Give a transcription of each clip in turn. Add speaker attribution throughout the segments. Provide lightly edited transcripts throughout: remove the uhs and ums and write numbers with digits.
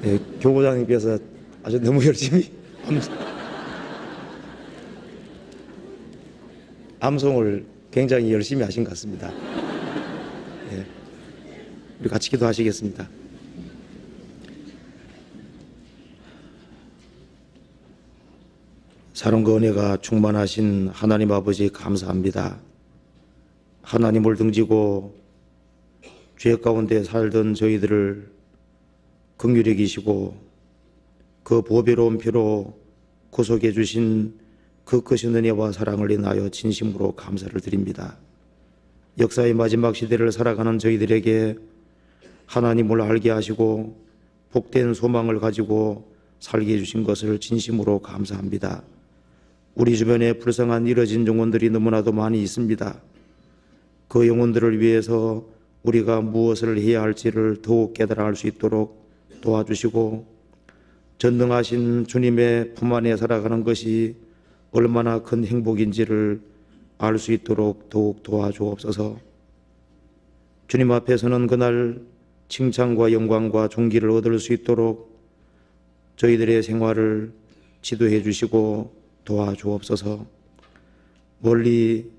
Speaker 1: 예, 교구장님께서 아주 너무 열심히 암송을 굉장히 열심히 하신 것 같습니다. 예, 우리 같이 기도하시겠습니다. 사랑과 은혜가 충만하신 하나님 아버지 감사합니다. 하나님을 등지고 죄 가운데 살던 저희들을 긍휼히 여기시고 그 보배로운 피로 구속해 주신 그 크신 은혜와 사랑을 인하여 진심으로 감사를 드립니다. 역사의 마지막 시대를 살아가는 저희들에게 하나님을 알게 하시고 복된 소망을 가지고 살게 해주신 것을 진심으로 감사합니다. 우리 주변에 불쌍한 잃어진 영혼들이 너무나도 많이 있습니다. 그 영혼들을 위해서 우리가 무엇을 해야 할지를 더욱 깨달아 알 수 있도록 도와주시고 전능하신 주님의 품 안에 살아가는 것이 얼마나 큰 행복인지를 알 수 있도록 더욱 도와주옵소서. 주님 앞에서는 그날 칭찬과 영광과 존귀를 얻을 수 있도록 저희들의 생활을 지도해 주시고 도와주옵소서. 멀리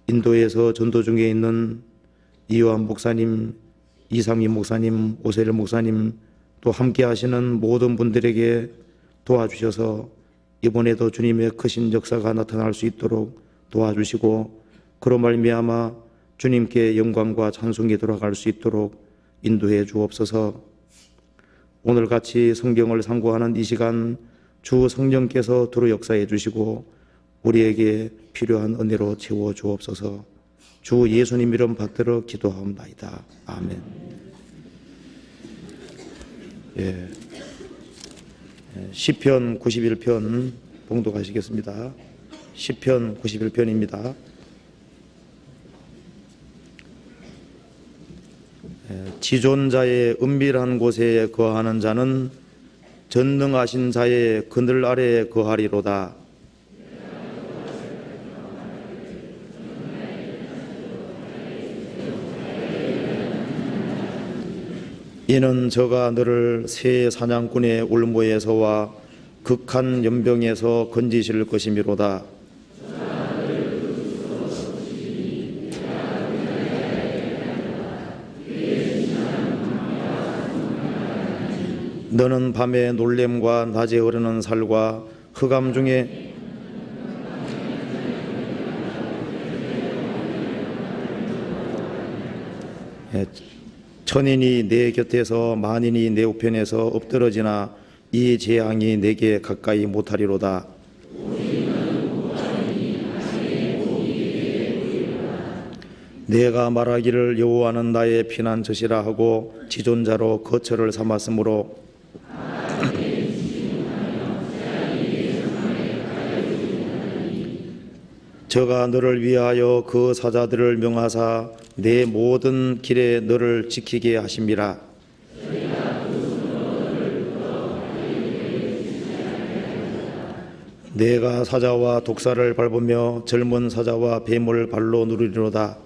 Speaker 1: 인도에서 전도 중에 있는 이요한 목사님, 이상미 목사님, 오세일 목사님 또 함께 하시는 모든 분들에게 도와주셔서 이번에도 주님의 크신 역사가 나타날 수 있도록 도와주시고 그로 말미암아 주님께 영광과 찬송이 돌아갈 수 있도록 인도해 주옵소서. 오늘같이 성경을 상고하는 이 시간 주 성령께서 두루 역사해 주시고 우리에게 필요한 은혜로 채워 주옵소서. 주 예수님 이름 받들어 기도하옵나이다. 아멘. 예. 시편 91편 봉독하시겠습니다. 시편 91편입니다. 지존자의 은밀한 곳에 거하는 자는 전능하신 자의 그늘 아래에 거하리로다. 이는 저가 너를 새 사냥꾼의 울모에서와 극한 연병에서 건지실 것이미로다. 너는 밤에 놀램과 낮에 흐르는 살과 흑암 중에 천인이 내 곁에서 만인이 내 우편에서 엎드러지나 이 재앙이 내게 가까이 못하리로다. 내가 말하기를 여호와는 나의 피난처시라 하고 지존자로 거처를 삼았으므로 저가 너를 위하여 그 사자들을 명하사 내 모든 길에 너를 지키게 하심이라. 내가 사자와 독사를 밟으며 젊은 사자와 뱀을 발로 누르리로다.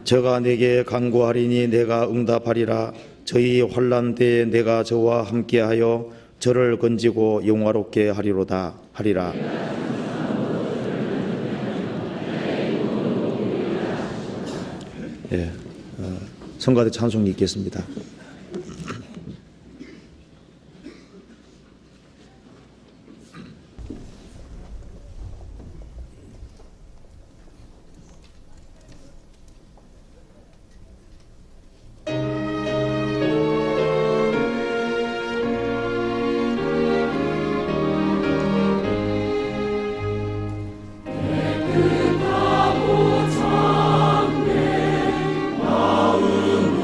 Speaker 1: 저가 내게 간구하리니 내가 응답하리라. 저희 환난 때에 내가 저와 함께하여 저를 건지고 영화롭게 하리로다 하리라. 예, 성가대 찬송이 있겠습니다.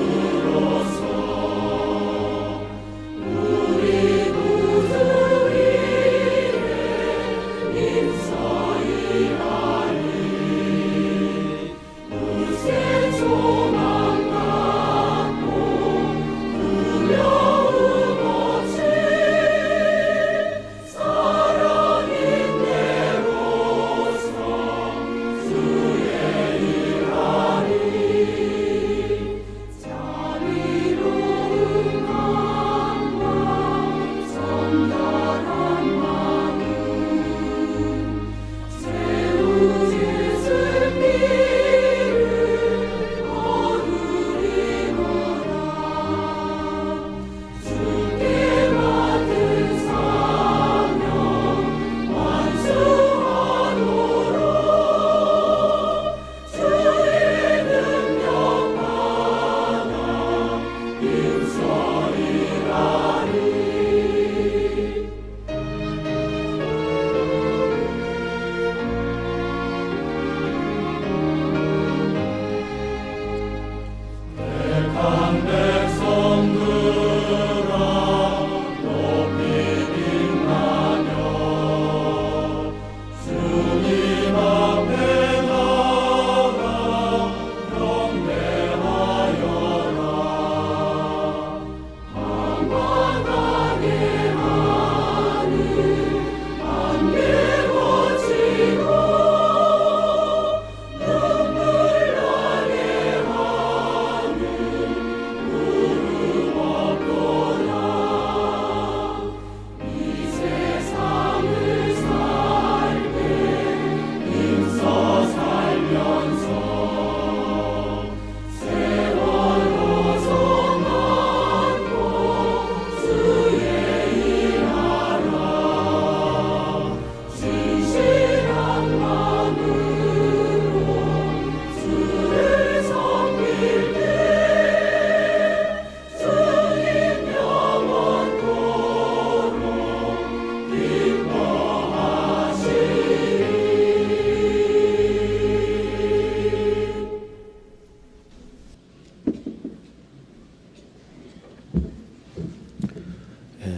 Speaker 2: 마음으로서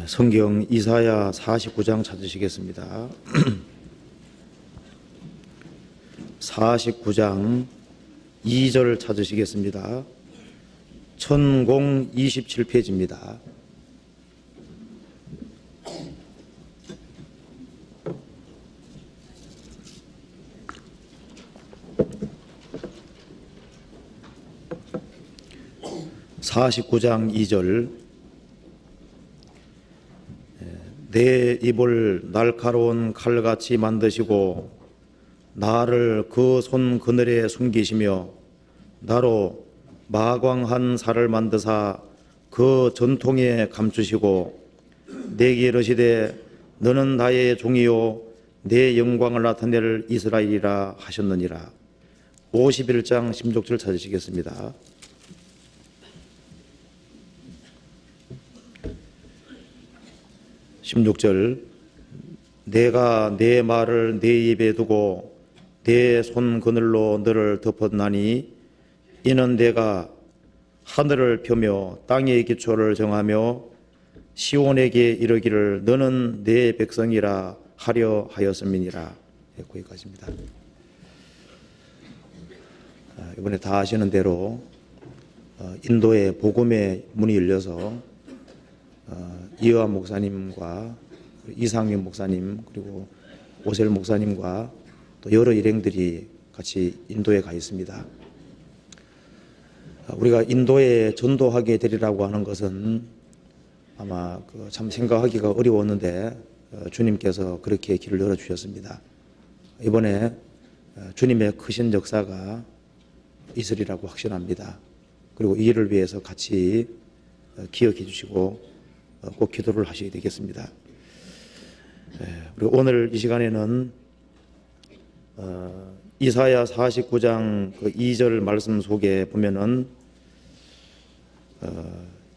Speaker 1: 성경 이사야 49장 찾으시겠습니다. 49장 2절 찾으시겠습니다. 천공 27페이지입니다. (49장 2절) 내 입을 날카로운 칼같이 만드시고 나를 그 손 그늘에 숨기시며 나로 마광한 살을 만드사 그 전통에 감추시고 내게 이르시되 너는 나의 종이요 내 영광을 나타낼 이스라엘이라 하셨느니라. 51장 16절 찾으시겠습니다. (16절) 내가 내 말을 내 입에 두고 내 손 그늘로 너를 덮었나니 이는 내가 하늘을 펴며 땅의 기초를 정하며 시온에게 이르기를 너는 내 백성이라 하려 하였음이니라. 거기까지입니다. 이번에 다 아시는 대로 인도의 복음의 문이 열려서 이어한 목사님과 이상윤 목사님 그리고 오셀 목사님과 또 여러 일행들이 같이 인도에 가 있습니다. 우리가 인도에 전도하게 되리라고 하는 것은 아마 참 생각하기가 어려웠는데 주님께서 그렇게 길을 열어주셨습니다. 이번에 주님의 크신 역사가 있으리라고 확신합니다. 그리고 이 일을 위해서 같이 기억해 주시고 꼭 기도를 하셔야 되겠습니다. 그리고 오늘 이 시간에는 이사야 49장 2절 말씀 속에 보면은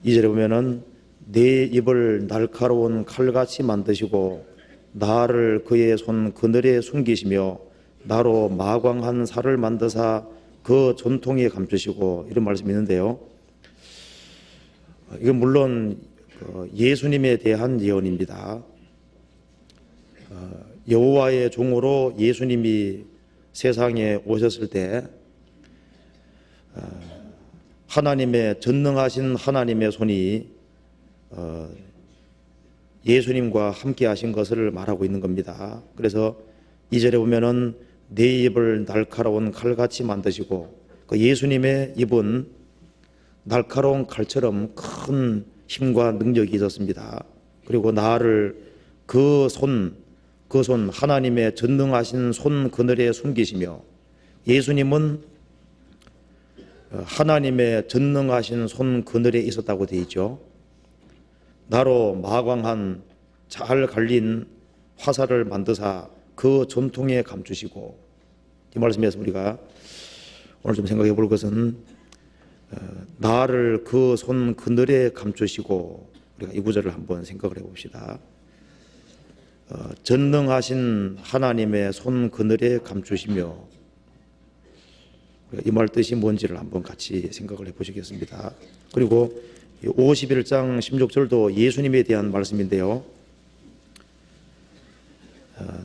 Speaker 1: 2절에 보면은 내 입을 날카로운 칼같이 만드시고 나를 그의 손 그늘에 숨기시며 나로 마광한 살을 만드사 그 전통에 감추시고 이런 말씀이 있는데요. 이건 물론 예수님에 대한 예언입니다. 여호와의 종으로 예수님이 세상에 오셨을 때 하나님의 전능하신 하나님의 손이 예수님과 함께 하신 것을 말하고 있는 겁니다. 그래서 2절에 보면은 내 입을 날카로운 칼같이 만드시고 그 예수님의 입은 날카로운 칼처럼 큰 힘과 능력이 있었습니다. 그리고 나를 그 손 하나님의 전능하신 손 그늘에 숨기시며 예수님은 하나님의 전능하신 손 그늘에 있었다고 되어 있죠. 나로 마광한 잘 갈린 화살을 만드사 그 전통에 감추시고 이 말씀에서 우리가 오늘 좀 생각해 볼 것은 나를 그 손 그늘에 감추시고 우리가 이 구절을 한번 생각을 해 봅시다. 전능하신 하나님의 손 그늘에 감추시며 이 말 뜻이 뭔지를 한번 같이 생각을 해 보시겠습니다. 그리고 51장 16절도 예수님에 대한 말씀인데요.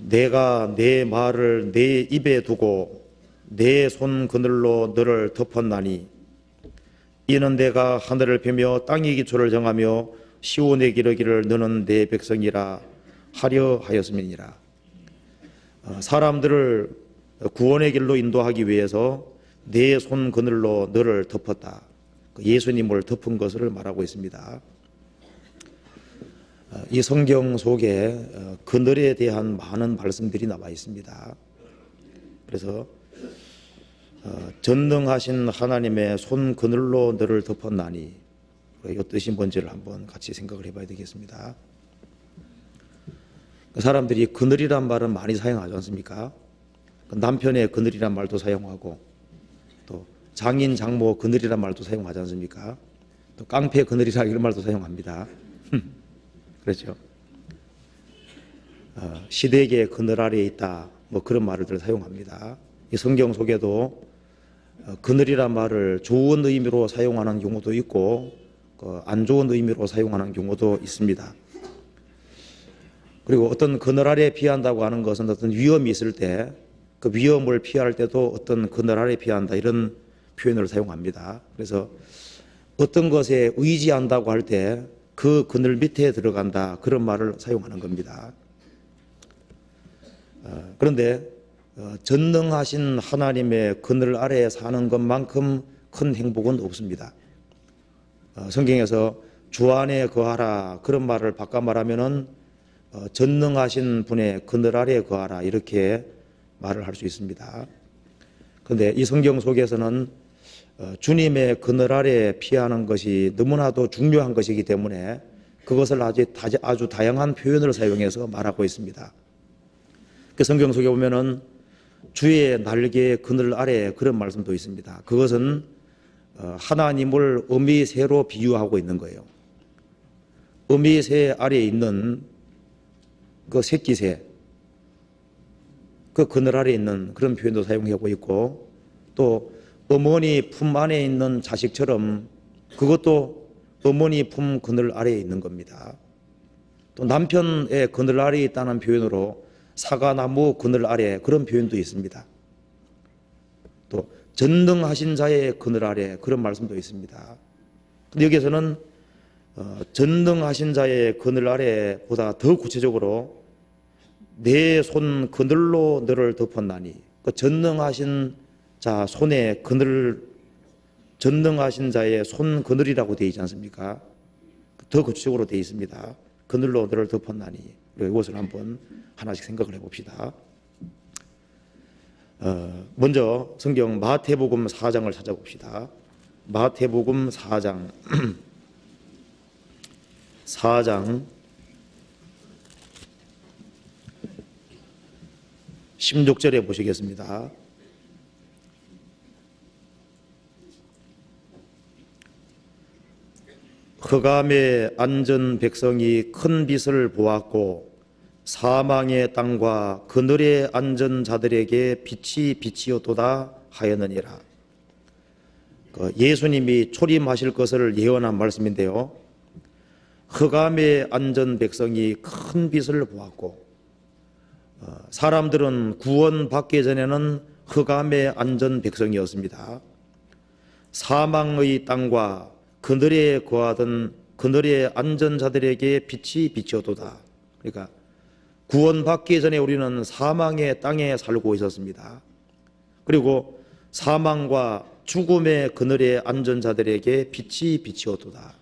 Speaker 1: 내가 내 말을 내 입에 두고 내 손 그늘로 너를 덮었나니 이는 내가 하늘을 펴며 땅의 기초를 정하며 시온에게 이르기를 너는 내 백성이라 하려 하였음이니라. 사람들을 구원의 길로 인도하기 위해서 내 손 그늘로 너를 덮었다. 예수님을 덮은 것을 말하고 있습니다. 이 성경 속에 그늘에 대한 많은 말씀들이 나와 있습니다. 그래서 전능하신 하나님의 손 그늘로 너를 덮었나니 이 뜻이 뭔지를 한번 같이 생각을 해봐야 되겠습니다. 사람들이 그늘이란 말은 많이 사용하지 않습니까? 남편의 그늘이란 말도 사용하고 또 장인 장모 그늘이란 말도 사용하지 않습니까? 또 깡패 그늘이라 이런 말도 사용합니다. 그렇죠? 시댁의 그늘 아래에 있다 뭐 그런 말을 사용합니다. 이 성경 속에도 그늘이란 말을 좋은 의미로 사용하는 경우도 있고 안 좋은 의미로 사용하는 경우도 있습니다. 그리고 어떤 그늘 아래 피한다고 하는 것은 어떤 위험이 있을 때 그 위험을 피할 때도 어떤 그늘 아래 피한다 이런 표현을 사용합니다. 그래서 어떤 것에 의지한다고 할 때 그 그늘 밑에 들어간다 그런 말을 사용하는 겁니다. 그런데 전능하신 하나님의 그늘 아래에 사는 것만큼 큰 행복은 없습니다. 성경에서 주 안에 거하라 그런 말을 바꿔 말하면은 전능하신 분의 그늘 아래에 거하라 이렇게 말을 할 수 있습니다. 그런데 이 성경 속에서는 주님의 그늘 아래에 피하는 것이 너무나도 중요한 것이기 때문에 그것을 아주 다양한 표현을 사용해서 말하고 있습니다. 그 성경 속에 보면은 주의 날개의 그늘 아래 그런 말씀도 있습니다. 그것은 하나님을 어미새로 비유하고 있는 거예요. 어미새 아래에 있는 그 새끼새, 그 그늘 아래에 있는 그런 표현도 사용하고 있고, 또 어머니 품 안에 있는 자식처럼 그것도 어머니 품 그늘 아래에 있는 겁니다. 또 남편의 그늘 아래에 있다는 표현으로 사과나무 그늘 아래 그런 표현도 있습니다. 또 전능하신 자의 그늘 아래 그런 말씀도 있습니다. 근데 여기에서는 전능하신 자의 그늘 아래보다 더 구체적으로 내 손 그늘로 너를 덮었나니, 그 전능하신 자 손의 그늘, 전능하신 자의 손 그늘이라고 되어 있지 않습니까? 더 구체적으로 되어 있습니다. 그늘로 너를 덮었나니. 이것을 한번 하나씩 생각을 해봅시다. 먼저 성경 마태복음 4장을 찾아봅시다. 마태복음 4장 4장 16절에 보시겠습니다. 흑암에 앉은 백성이 큰 빛을 보았고 사망의 땅과 그늘에 앉은 자들에게 빛이 비치었도다 하였느니라. 예수님이 초림하실 것을 예언한 말씀인데요. 흑암에 앉은 백성이 큰 빛을 보았고, 사람들은 구원받기 전에는 흑암에 앉은 백성이었습니다. 사망의 땅과 그늘에 거하던 그늘에 앉은 자들에게 빛이 비치었도다. 그러니까 구원받기 전에 우리는 사망의 땅에 살고 있었습니다. 그리고 사망과 죽음의 그늘에 앉은 자들에게 빛이 비치었도다.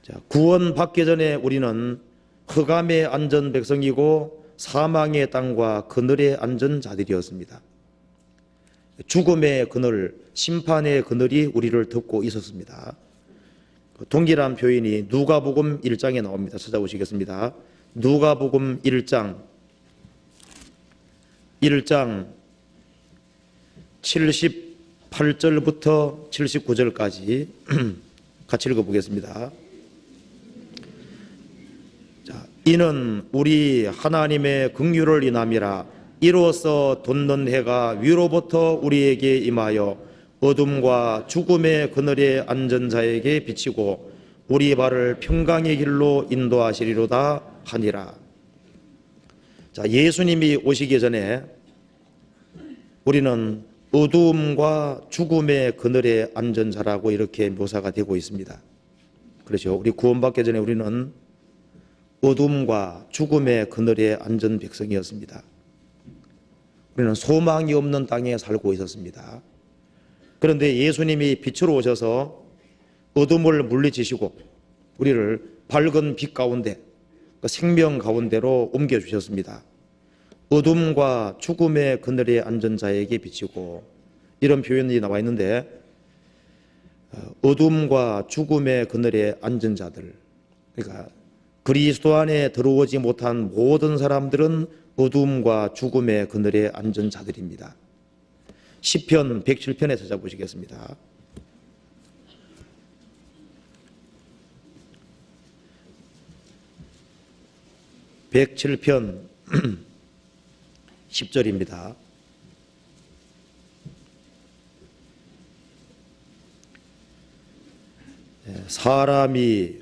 Speaker 1: 자, 구원받기 전에 우리는 흑암에 앉은 백성이고 사망의 땅과 그늘에 앉은 자들이었습니다. 죽음의 그늘, 심판의 그늘이 우리를 덮고 있었습니다. 동일한 표현이 누가복음 1장에 나옵니다. 찾아보시겠습니다. 누가복음 1장 78절부터 79절까지 같이 읽어보겠습니다. 자, 이는 우리 하나님의 긍휼을 인함이라. 이로써 돋는 해가 위로부터 우리에게 임하여 어둠과 죽음의 그늘에 앉은 자에게 비치고 우리 발을 평강의 길로 인도하시리로다 하니라. 자, 예수님이 오시기 전에 우리는 어둠과 죽음의 그늘에 앉은 자라고 이렇게 묘사가 되고 있습니다. 그렇죠. 우리 구원받기 전에 우리는 어둠과 죽음의 그늘에 앉은 백성이었습니다. 우리는 소망이 없는 땅에 살고 있었습니다. 그런데 예수님이 빛으로 오셔서 어둠을 물리치시고 우리를 밝은 빛 가운데, 생명 가운데로 옮겨주셨습니다. 어둠과 죽음의 그늘에 앉은 자에게 비치고, 이런 표현이 나와 있는데, 어둠과 죽음의 그늘에 앉은 자들, 그러니까 그리스도 안에 들어오지 못한 모든 사람들은 어둠과 죽음의 그늘에 앉은 자들입니다. 시편 107편에 찾아보시겠습니다. (107편) 10절입니다. 사람이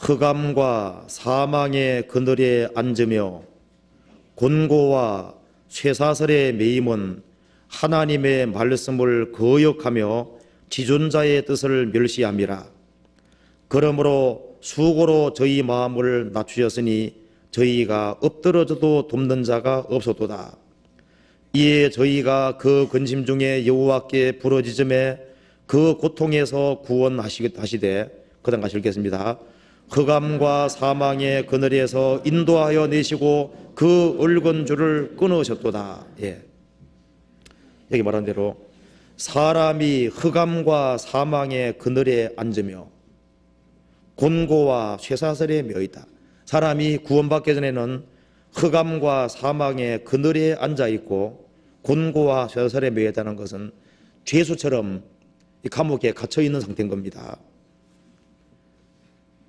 Speaker 1: 흑암과 사망의 그늘에 앉으며 곤고와 쇠사슬에 매임은 하나님의 말씀을 거역하며 지존자의 뜻을 멸시함이라. 그러므로 수고로 저희 마음을 낮추셨으니 저희가 엎드러져도 돕는 자가 없었도다. 이에 저희가 그 근심 중에 여호와께 부르짖음에 그 고통에서 구원하시되, 그다음 같이 읽겠습니다. 흑암과 사망의 그늘에서 인도하여 내시고 그 붉은 줄을 끊으셨도다. 예. 여기 말한 대로 사람이 흑암과 사망의 그늘에 앉으며 곤고와 쇠사슬에 매여있다. 사람이 구원받기 전에는 흑암과 사망의 그늘에 앉아있고 곤고와 쇠사슬에 매여있다는 것은 죄수처럼 이 감옥에 갇혀있는 상태인 겁니다.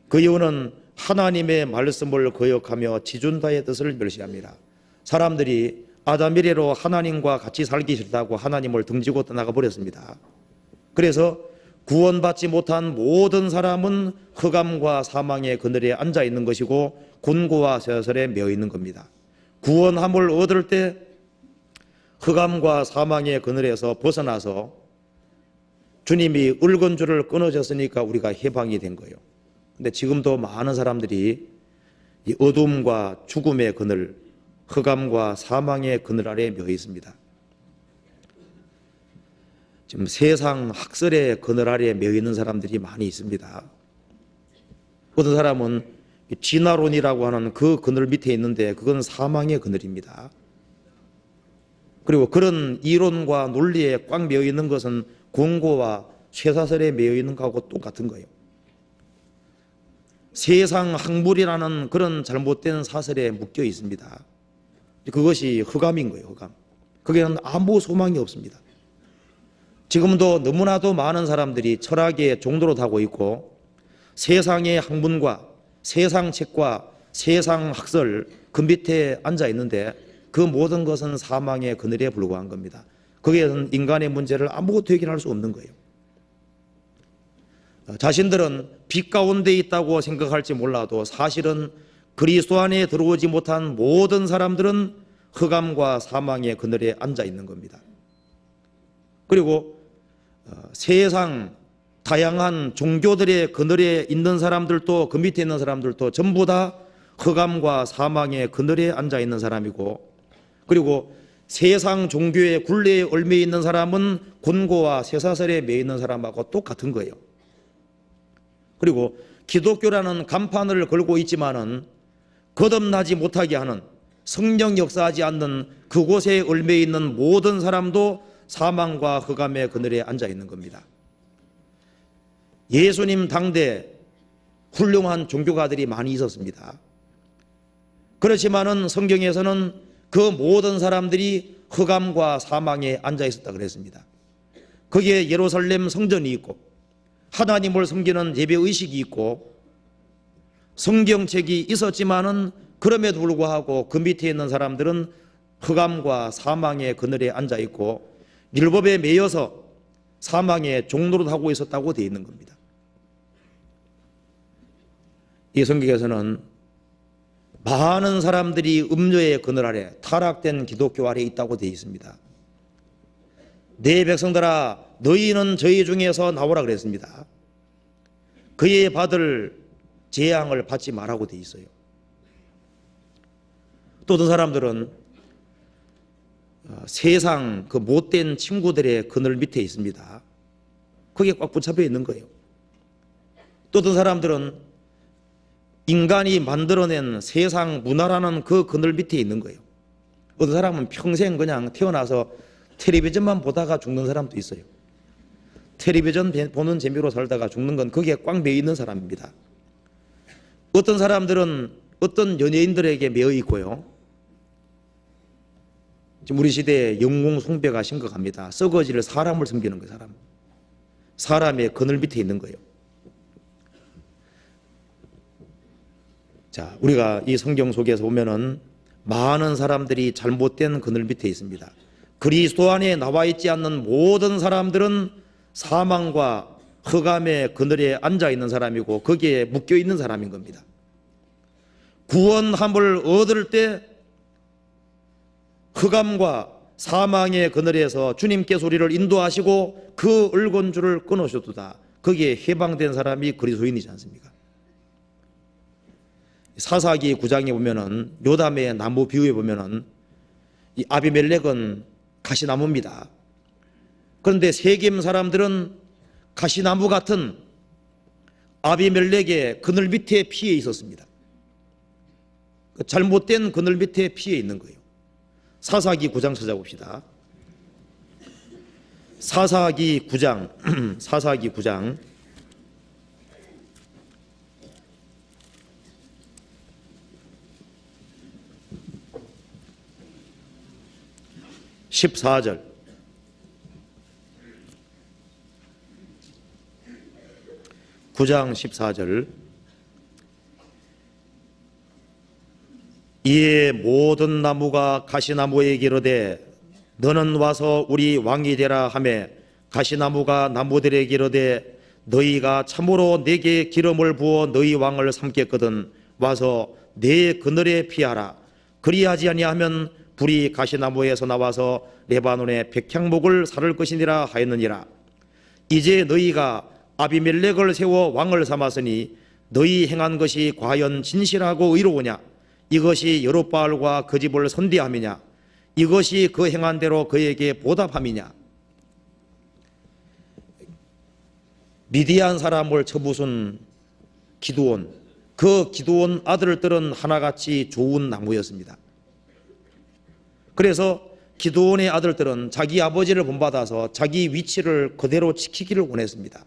Speaker 1: 그 이유는 하나님의 말씀을 거역하며 지존자의 뜻을 멸시합니다. 사람들이 아담 이래로 하나님과 같이 살기 싫다고 하나님을 등지고 떠나가 버렸습니다. 그래서 구원받지 못한 모든 사람은 흑암과 사망의 그늘에 앉아 있는 것이고 곤고와 쇠사슬에 매여 있는 겁니다. 구원함을 얻을 때 흑암과 사망의 그늘에서 벗어나서 주님이 붉은 줄을 끊어졌으니까 우리가 해방이 된 거예요. 근데 지금도 많은 사람들이 이 어둠과 죽음의 그늘, 흑암과 사망의 그늘 아래에 매여 있습니다. 지금 세상 학설의 그늘 아래에 매여 있는 사람들이 많이 있습니다. 어떤 사람은 진화론이라고 하는 그 그늘 밑에 있는데 그건 사망의 그늘입니다. 그리고 그런 이론과 논리에 꽉 매여 있는 것은 공고와 쇠사슬에 매여 있는 것하고 똑같은 거예요. 세상 학물이라는 그런 잘못된 사슬에 묶여 있습니다. 그것이 흑암인 거예요. 흑암. 거기에는 아무 소망이 없습니다. 지금도 너무나도 많은 사람들이 철학의 종로로 타고 있고 세상의 학문과 세상 책과 세상 학설 그 밑에 앉아 있는데 그 모든 것은 사망의 그늘에 불과한 겁니다. 거기에는 인간의 문제를 아무것도 해결할 수 없는 거예요. 자신들은 빛 가운데 있다고 생각할지 몰라도 사실은 그리스도 안에 들어오지 못한 모든 사람들은 흑암과 사망의 그늘에 앉아 있는 겁니다. 그리고 세상 다양한 종교들의 그늘에 있는 사람들도 그 밑에 있는 사람들도 전부 다 흑암과 사망의 그늘에 앉아 있는 사람이고, 그리고 세상 종교의 굴레에 얽매여 있는 사람은 곤고와 쇠사슬에 매여 있는 사람하고 똑같은 거예요. 그리고 기독교라는 간판을 걸고 있지만은 거듭나지 못하게 하는, 성령 역사하지 않는 그곳에 얽매여 있는 모든 사람도 사망과 흑암의 그늘에 앉아 있는 겁니다. 예수님 당대 훌륭한 종교가들이 많이 있었습니다. 그렇지만은 성경에서는 그 모든 사람들이 흑암과 사망에 앉아 있었다 그랬습니다. 거기에 예루살렘 성전이 있고 하나님을 섬기는 예배의식이 있고 성경책이 있었지만은 그럼에도 불구하고 그 밑에 있는 사람들은 흑암과 사망의 그늘에 앉아 있고 율법에 매여서 사망의 종로를 하고 있었다고 되어 있는 겁니다. 이 성경에서는 많은 사람들이 음료의 그늘 아래, 타락된 기독교 아래 있다고 되어 있습니다. 내 백성들아 너희는 저희 중에서 나오라 그랬습니다. 그의 받을 재앙을 받지 말라고 되어 있어요. 또 어떤 사람들은 세상 그 못된 친구들의 그늘 밑에 있습니다. 거기에 꽉 붙잡혀 있는 거예요. 또 어떤 사람들은 인간이 만들어낸 세상 문화라는 그 그늘 밑에 있는 거예요. 어떤 사람은 평생 그냥 태어나서 텔레비전만 보다가 죽는 사람도 있어요. 텔레비전 보는 재미로 살다가 죽는 건 거기에 꽉 매여 있는 사람입니다. 어떤 사람들은 어떤 연예인들에게 매여 있고요. 지금 우리 시대에 영웅 숭배가 심각합니다. 썩어질 사람을 섬기는 거예요. 사람의 그늘 밑에 있는 거예요. 자, 우리가 이 성경 속에서 보면은 많은 사람들이 잘못된 그늘 밑에 있습니다. 그리스도 안에 나와 있지 않는 모든 사람들은 사망과 흑암의 그늘에 앉아 있는 사람이고 거기에 묶여 있는 사람인 겁니다. 구원함을 얻을 때 흑암과 사망의 그늘에서 주님께서 우리를 인도하시고 그 얼건줄을 끊으셔도다. 거기에 해방된 사람이 그리스도인이지 않습니까? 사사기 9장에 보면은 요담의 나무 비유에 보면은 이 아비멜렉은 가시나무입니다. 그런데 세겜 사람들은 가시나무 같은 아비멜렉의 그늘 밑에 피해 있었습니다. 잘못된 그늘 밑에 피해 있는 거예요. 사사기 9장 찾아봅시다. 사사기 9장 사사기 9장 14절. (9장) 14절. 이에 모든 나무가 가시나무에게 이르되 너는 와서 우리 왕이 되라 하매 가시나무가 나무들에게 이르되 너희가 참으로 내게 기름을 부어 너희 왕을 삼겠거든 와서 내 그늘에 피하라. 그리하지 아니하면 불이 가시나무에서 나와서 레바논의 백향목을 사를 것이니라 하였느니라. 이제 너희가 아비멜렉을 세워 왕을 삼았으니 너희 행한 것이 과연 진실하고 의로우냐? 이것이 여롯바알과 그 집을 선대함이냐? 이것이 그 행한 대로 그에게 보답함이냐? 미디안 사람을 쳐부순 기드온, 그 기드온 아들들은 하나같이 좋은 나무였습니다. 그래서 기드온의 아들들은 자기 아버지를 본받아서 자기 위치를 그대로 지키기를 원했습니다.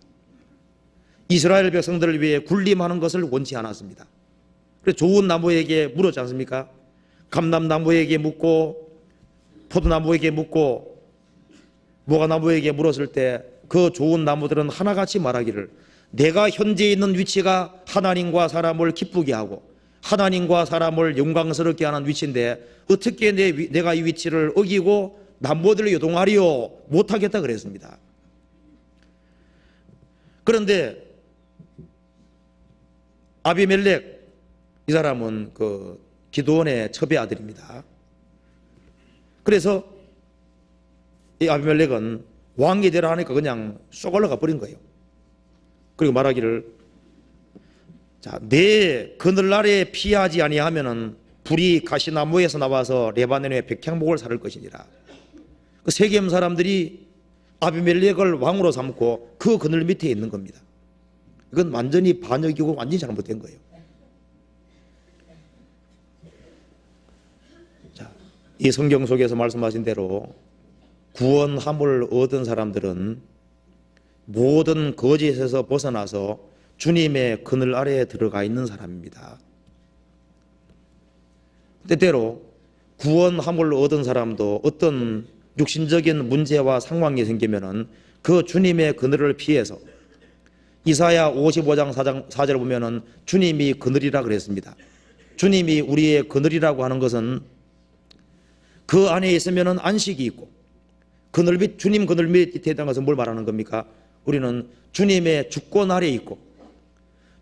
Speaker 1: 이스라엘 백성들을 위해 군림하는 것을 원치 않았습니다. 그래서 좋은 나무에게 물었지 않습니까? 감람나무에게 묻고 포도나무에게 묻고 모가나무에게 물었을 때 그 좋은 나무들은 하나같이 말하기를 내가 현재 있는 위치가 하나님과 사람을 기쁘게 하고 하나님과 사람을 영광스럽게 하는 위치인데 어떻게 내가 이 위치를 어기고 나무들을 요동하리요? 못하겠다 그랬습니다. 그런데 아비멜렉 이 사람은 그 기드온의 첩의 아들입니다. 그래서 이 아비멜렉은 왕이 되라 하니까 그냥 쏙 올라가 버린 거예요. 그리고 말하기를 자, 내 그늘 아래에 피하지 아니하면은 불이 가시나무에서 나와서 레바논의 백향목을 사를 것이니라. 그 세겜 사람들이 아비멜렉을 왕으로 삼고 그 그늘 밑에 있는 겁니다. 이건 완전히 반역이고 완전히 잘못된 거예요. 자, 이 성경 속에서 말씀하신 대로 구원함을 얻은 사람들은 모든 거짓에서 벗어나서 주님의 그늘 아래에 들어가 있는 사람입니다. 때때로 구원함을 얻은 사람도 어떤 육신적인 문제와 상황이 생기면은 그 주님의 그늘을 피해서 이사야 55장 4절 보면은 주님이 그늘이라 그랬습니다. 주님이 우리의 그늘이라고 하는 것은 그 안에 있으면은 안식이 있고 그늘 밑, 주님 그늘 밑에 있다는 것은 뭘 말하는 겁니까? 우리는 주님의 주권 아래에 있고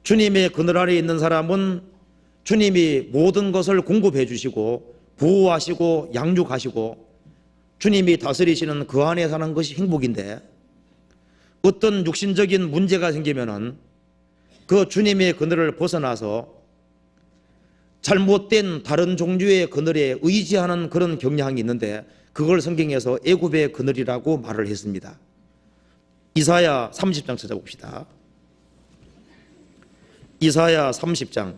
Speaker 1: 주님의 그늘 아래에 있는 사람은 주님이 모든 것을 공급해 주시고 보호하시고 양육하시고 주님이 다스리시는 그 안에 사는 것이 행복인데 어떤 육신적인 문제가 생기면은 그 주님의 그늘을 벗어나서 잘못된 다른 종류의 그늘에 의지하는 그런 경향이 있는데 그걸 성경에서 애굽의 그늘이라고 말을 했습니다. 이사야 30장 찾아봅시다. 이사야 30장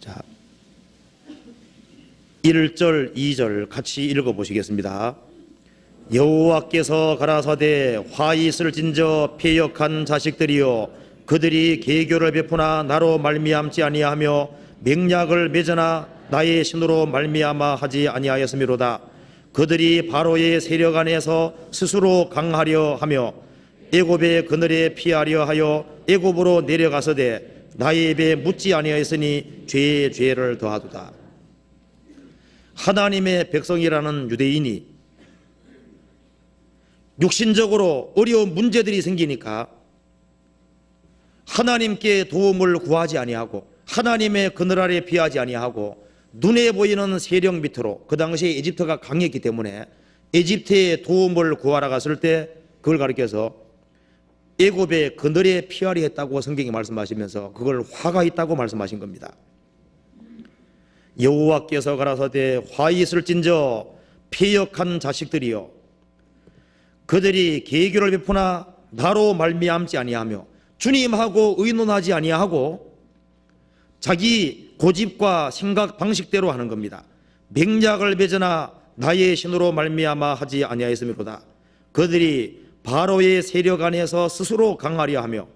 Speaker 1: 자 1절 2절 같이 읽어보시겠습니다. 여호와께서 가라사대 화 있을진저 패역한 자식들이여 그들이 계교를 베푸나 나로 말미암지 아니하며 맹약을 맺으나 나의 신으로 말미암아 하지 아니하였음이로다. 그들이 바로의 세력 안에서 스스로 강하려 하며 애굽의 그늘에 피하려 하여 애굽으로 내려가서되 나의 입에 묻지 아니하였으니 죄에 죄를 더하도다. 하나님의 백성이라는 유대인이 육신적으로 어려운 문제들이 생기니까 하나님께 도움을 구하지 아니하고 하나님의 그늘 아래 피하지 아니하고 눈에 보이는 세력 밑으로, 그 당시에 이집트가 강했기 때문에 이집트의 도움을 구하러 갔을 때 그걸 가리켜서 애굽의 그늘에 피하려 했다고 성경이 말씀하시면서 그걸 화가 있다고 말씀하신 겁니다. 여호와께서 가라사대 화 있을진저 패역한 자식들이여, 그들이 계교를 베푸나 나로 말미암지 아니하며 주님하고 의논하지 아니하고 자기 고집과 생각 방식대로 하는 겁니다. 맹약을 맺으나 나의 신으로 말미암아 하지 아니하였음이로다. 그들이 바로의 세력 안에서 스스로 강하려 하며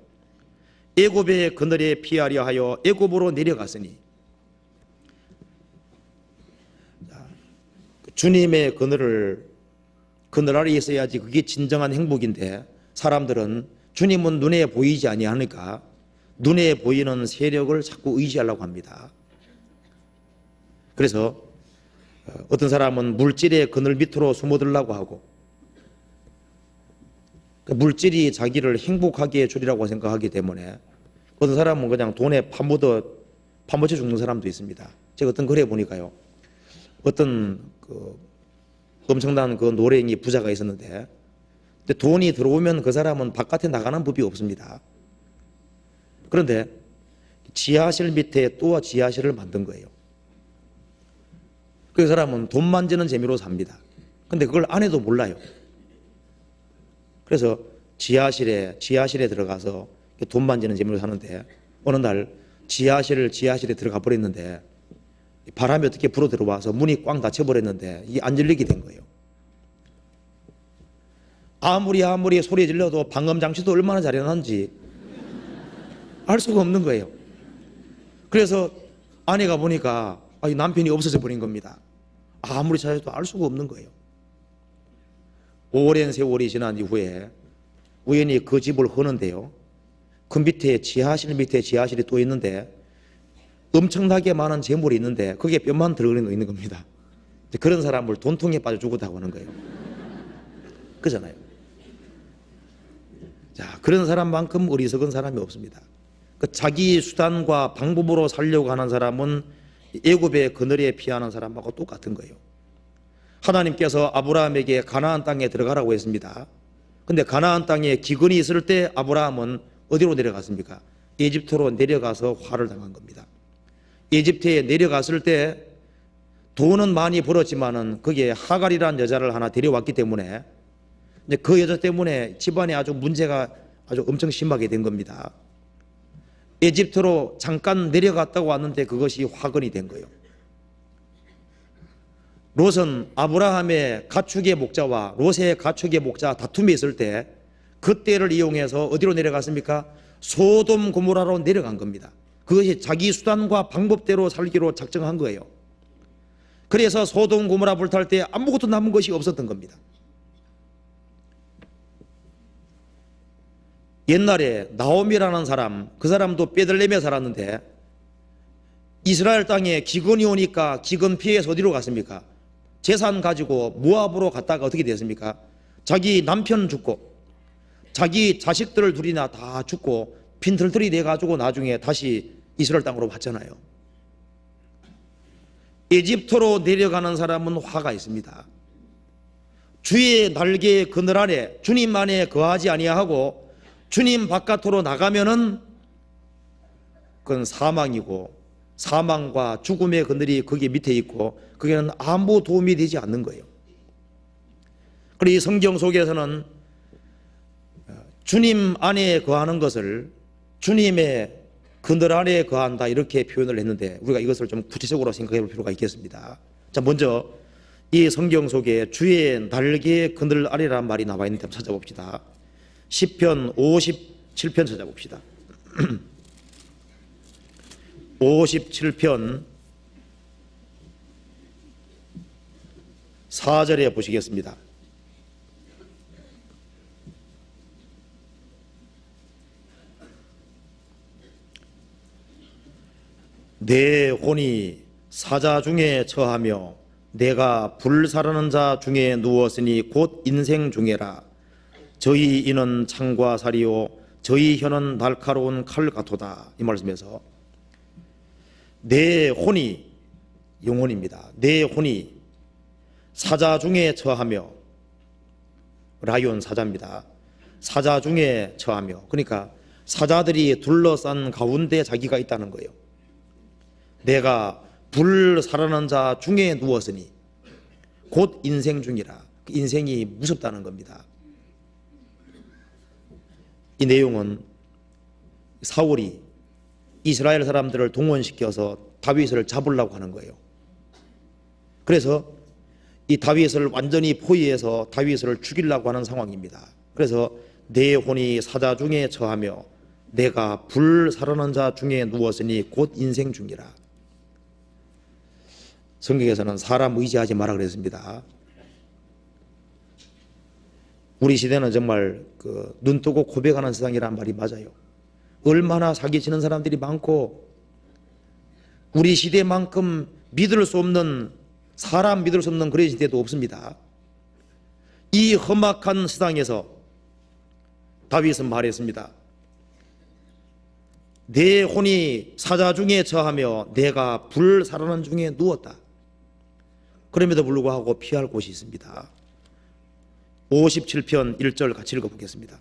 Speaker 1: 애굽의 그늘에 피하려 하여 애굽으로 내려갔으니, 주님의 그늘 아래 있어야지 그게 진정한 행복인데, 사람들은 주님은 눈에 보이지 아니하니까 눈에 보이는 세력을 자꾸 의지하려고 합니다. 그래서 어떤 사람은 물질의 그늘 밑으로 숨어들려고 하고, 물질이 자기를 행복하게 해주리라고 생각하기 때문에 어떤 사람은 그냥 돈에 파묻혀 죽는 사람도 있습니다. 제가 어떤 글에 보니까요, 어떤 엄청난 그 노랭이 부자가 있었는데, 근데 돈이 들어오면 그 사람은 바깥에 나가는 법이 없습니다. 그런데 지하실 밑에 또 지하실을 만든 거예요. 그 사람은 돈 만지는 재미로 삽니다. 근데 그걸 아내도 몰라요. 그래서 지하실에 들어가서 돈 만지는 재미로 사는데, 어느 날 지하실에 들어가 버렸는데 바람이 어떻게 불어 들어와서 문이 꽝 닫혀 버렸는데 이게 안 열리게 된 거예요. 아무리 소리 질러도 방음 장치도 얼마나 잘해놨는지 알 수가 없는 거예요. 그래서 아내가 보니까 남편이 없어져 버린 겁니다. 아무리 찾아도 알 수가 없는 거예요. 오랜 세월이 지난 이후에 우연히 그 집을 허는데요, 그 밑에 지하실 밑에 지하실이 또 있는데 엄청나게 많은 재물이 있는데 거기에 뼈만 들어가 있는 겁니다. 그런 사람을 돈통에 빠져 죽었다고 하는 거예요. 그잖아요. 자, 그런 사람만큼 어리석은 사람이 없습니다. 자기 수단과 방법으로 살려고 하는 사람은 애굽의 그늘에 피하는 사람하고 똑같은 거예요. 하나님께서 아브라함에게 가나안 땅에 들어가라고 했습니다. 근데 가나안 땅에 기근이 있을 때 아브라함은 어디로 내려갔습니까? 이집트로 내려가서 화를 당한 겁니다. 이집트에 내려갔을 때 돈은 많이 벌었지만은 거기에 하갈이라는 여자를 하나 데려왔기 때문에 그 여자 때문에 집안에 아주 문제가 아주 엄청 심하게 된 겁니다. 이집트로 잠깐 내려갔다고 왔는데 그것이 화근이 된 거예요. 롯은 아브라함의 가축의 목자와 롯의 가축의 목자 다툼이 있을 때 그때를 이용해서 어디로 내려갔습니까? 소돔 고모라로 내려간 겁니다. 그것이 자기 수단과 방법대로 살기로 작정한 거예요. 그래서 소돔 고모라 불탈 때 아무것도 남은 것이 없었던 겁니다. 옛날에 나오미라는 사람, 그 사람도 베들레헴에 살았는데 이스라엘 땅에 기근이 오니까 기근 피해서 어디로 갔습니까? 재산 가지고 모압으로 갔다가 어떻게 됐습니까? 자기 남편 죽고 자기 자식들 둘이나 다 죽고 빈털털이 돼가지고 나중에 다시 이스라엘 땅으로 왔잖아요. 이집트로 내려가는 사람은 화가 있습니다. 주의 날개의 그늘 아래 주님 안에 거하지 아니하고 주님 바깥으로 나가면은 그건 사망이고, 사망과 죽음의 그늘이 거기 밑에 있고 거기는 아무 도움이 되지 않는 거예요. 그리고 이 성경 속에서는 주님 안에 거하는 것을 주님의 그늘 안에 거한다 이렇게 표현을 했는데, 우리가 이것을 좀 구체적으로 생각해 볼 필요가 있겠습니다. 자, 먼저 이 성경 속에 주의 날개의 그늘 아래라는 말이 나와 있는데 한번 찾아봅시다. 시편 57편 찾아봅시다. 57편 4절에 보시겠습니다. 내 혼이 사자 중에 처하며 내가 불사르는 자 중에 누웠으니 곧 인생 중에라. 저희 이는 창과 살이요 저희 혀는 날카로운 칼 같도다. 이 말씀에서 내 혼이, 영혼입니다. 내 혼이 사자 중에 처하며, 라이온 사자입니다. 사자 중에 처하며, 그러니까 사자들이 둘러싼 가운데 자기가 있다는 거예요. 내가 불 살아난 자 중에 누웠으니 곧 인생 중이라. 인생이 무섭다는 겁니다. 이 내용은 사울이 이스라엘 사람들을 동원시켜서 다윗을 잡으려고 하는 거예요. 그래서 이 다윗을 완전히 포위해서 다윗을 죽이려고 하는 상황입니다. 그래서 내 혼이 사자 중에 처하며 내가 불 살아난 자 중에 누웠으니 곧 인생 중이라. 성경에서는 사람 의지하지 마라 그랬습니다. 우리 시대는 정말 눈 뜨고 고백하는 세상이란 말이 맞아요. 얼마나 사기치는 사람들이 많고, 우리 시대만큼 믿을 수 없는, 사람 믿을 수 없는 그런 시대도 없습니다. 이 험악한 세상에서 다윗은 말했습니다. 내 혼이 사자 중에 처하며 내가 불 살아난 중에 누웠다. 그럼에도 불구하고 피할 곳이 있습니다. 57편 1절 같이 읽어보겠습니다.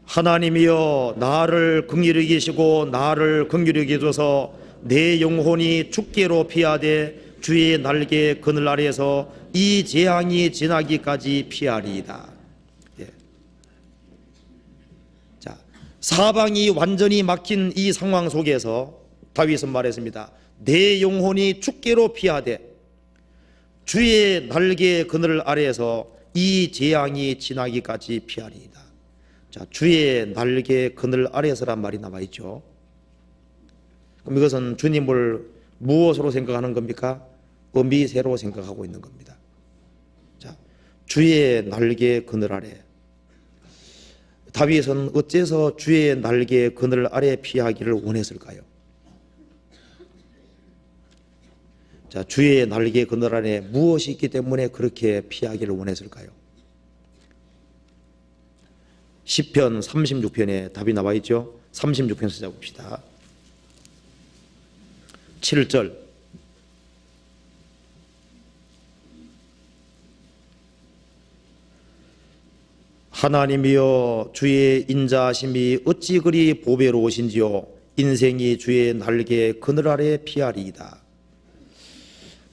Speaker 1: 하나님이여 나를 긍휼히 여기시고 나를 긍휼히 여기셔서 내 영혼이 죽게로 피하되 주의 날개 그늘 아래에서 이 재앙이 지나기까지 피하리이다. 예. 자, 사방이 완전히 막힌 이 상황 속에서 다윗은 말했습니다. 내 영혼이 죽게로 피하되 주의 날개 그늘 아래에서 이 재앙이 지나기까지 피하리이다. 자, 주의 날개 그늘 아래에서란 말이 나와 있죠. 그럼 이것은 주님을 무엇으로 생각하는 겁니까? 어미새로 생각하고 있는 겁니다. 자, 주의 날개 그늘 아래. 다윗은 어째서 주의 날개 그늘 아래 피하기를 원했을까요? 자, 주의 날개 그늘 아래 무엇이 있기 때문에 그렇게 피하기를 원했을까요? 시편 36편에 답이 나와 있죠. 36편 찾아봅시다. 7절. 하나님이여 주의 인자하심이 어찌 그리 보배로우신지요 인생이 주의 날개 그늘 아래 피하리이다.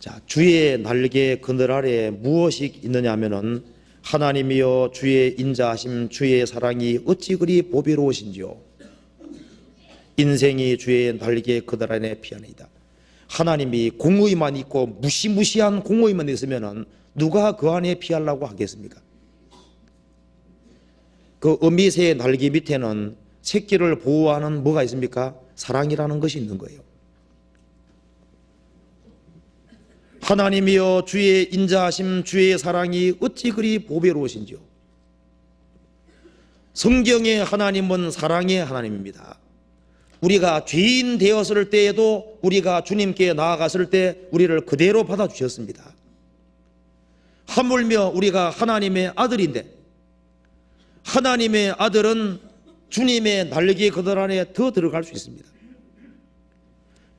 Speaker 1: 자, 주의 날개 그늘 아래 무엇이 있느냐 하면은 하나님이여 주의 인자하심 주의 사랑이 어찌 그리 보배로우신지요 인생이 주의 날개 그늘 아래 피하리이다. 하나님이 공의만 있고 무시무시한 공의만 있으면은 누가 그 안에 피하려고 하겠습니까? 그 어미새의 날개 밑에는 새끼를 보호하는 뭐가 있습니까? 사랑이라는 것이 있는 거예요. 하나님이여 주의 인자하심 주의 사랑이 어찌 그리 보배로우신지요. 성경의 하나님은 사랑의 하나님입니다. 우리가 죄인 되었을 때에도 우리가 주님께 나아갔을 때 우리를 그대로 받아주셨습니다. 하물며 우리가 하나님의 아들인데 하나님의 아들은 주님의 날개 그늘 안에 더 들어갈 수 있습니다.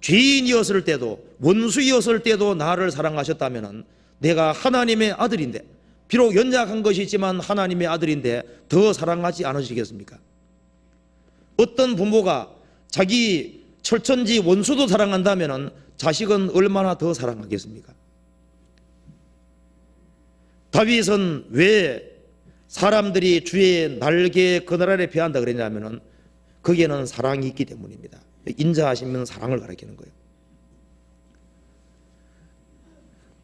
Speaker 1: 죄인이었을 때도 원수이었을 때도 나를 사랑하셨다면 내가 하나님의 아들인데 비록 연약한 것이 있지만 하나님의 아들인데 더 사랑하지 않으시겠습니까? 어떤 부모가 자기 철천지 원수도 사랑한다면 자식은 얼마나 더 사랑하겠습니까? 다윗은 왜 사람들이 주의 날개 그늘 아래 피한다 그랬냐면은 거기에는 사랑이 있기 때문입니다. 인자하시면 사랑을 가리키는 거예요.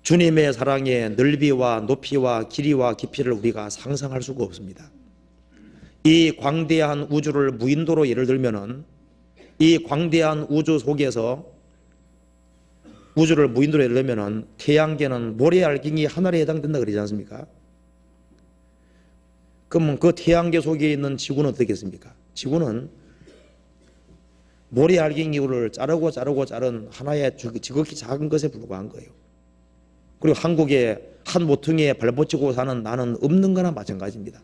Speaker 1: 주님의 사랑의 넓이와 높이와 길이와 깊이를 우리가 상상할 수가 없습니다. 이 광대한 우주를 무인도로 예를 들면은 이 광대한 우주 속에서 우주를 무인도로 예를 들면은 태양계는 모래알갱이 하나에 해당된다 그러지 않습니까? 그러면 그 태양계 속에 있는 지구는 어떻겠습니까? 지구는 모래알갱이를 자른 하나의 지극히 작은 것에 불과한 거예요. 그리고 한국의 한 모퉁이에 발붙이고 사는 나는 없는 거나 마찬가지입니다.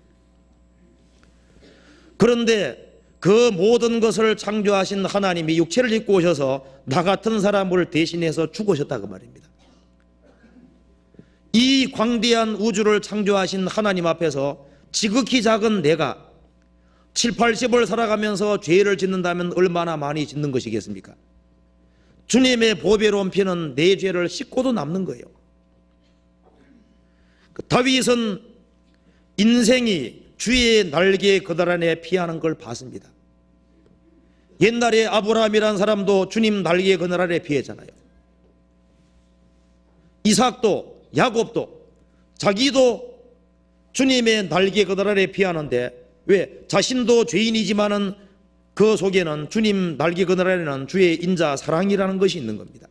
Speaker 1: 그런데 그 모든 것을 창조하신 하나님이 육체를 입고 오셔서 나 같은 사람을 대신해서 죽으셨다 그 말입니다. 이 광대한 우주를 창조하신 하나님 앞에서 지극히 작은 내가 7, 80을 살아가면서 죄를 짓는다면 얼마나 많이 짓는 것이겠습니까? 주님의 보배로운 피는 내 죄를 씻고도 남는 거예요. 다윗은 인생이 주의 날개에 거다란에 피하는 걸 봤습니다. 옛날에 아브라함이라는 사람도 주님 날개에 거다란에 피했잖아요. 이삭도 야곱도 자기도 주님의 날개에 거다란에 피하는데 왜? 자신도 죄인이지만은 그 속에는 주님 날개 그늘에는 주의 인자 사랑이라는 것이 있는 겁니다.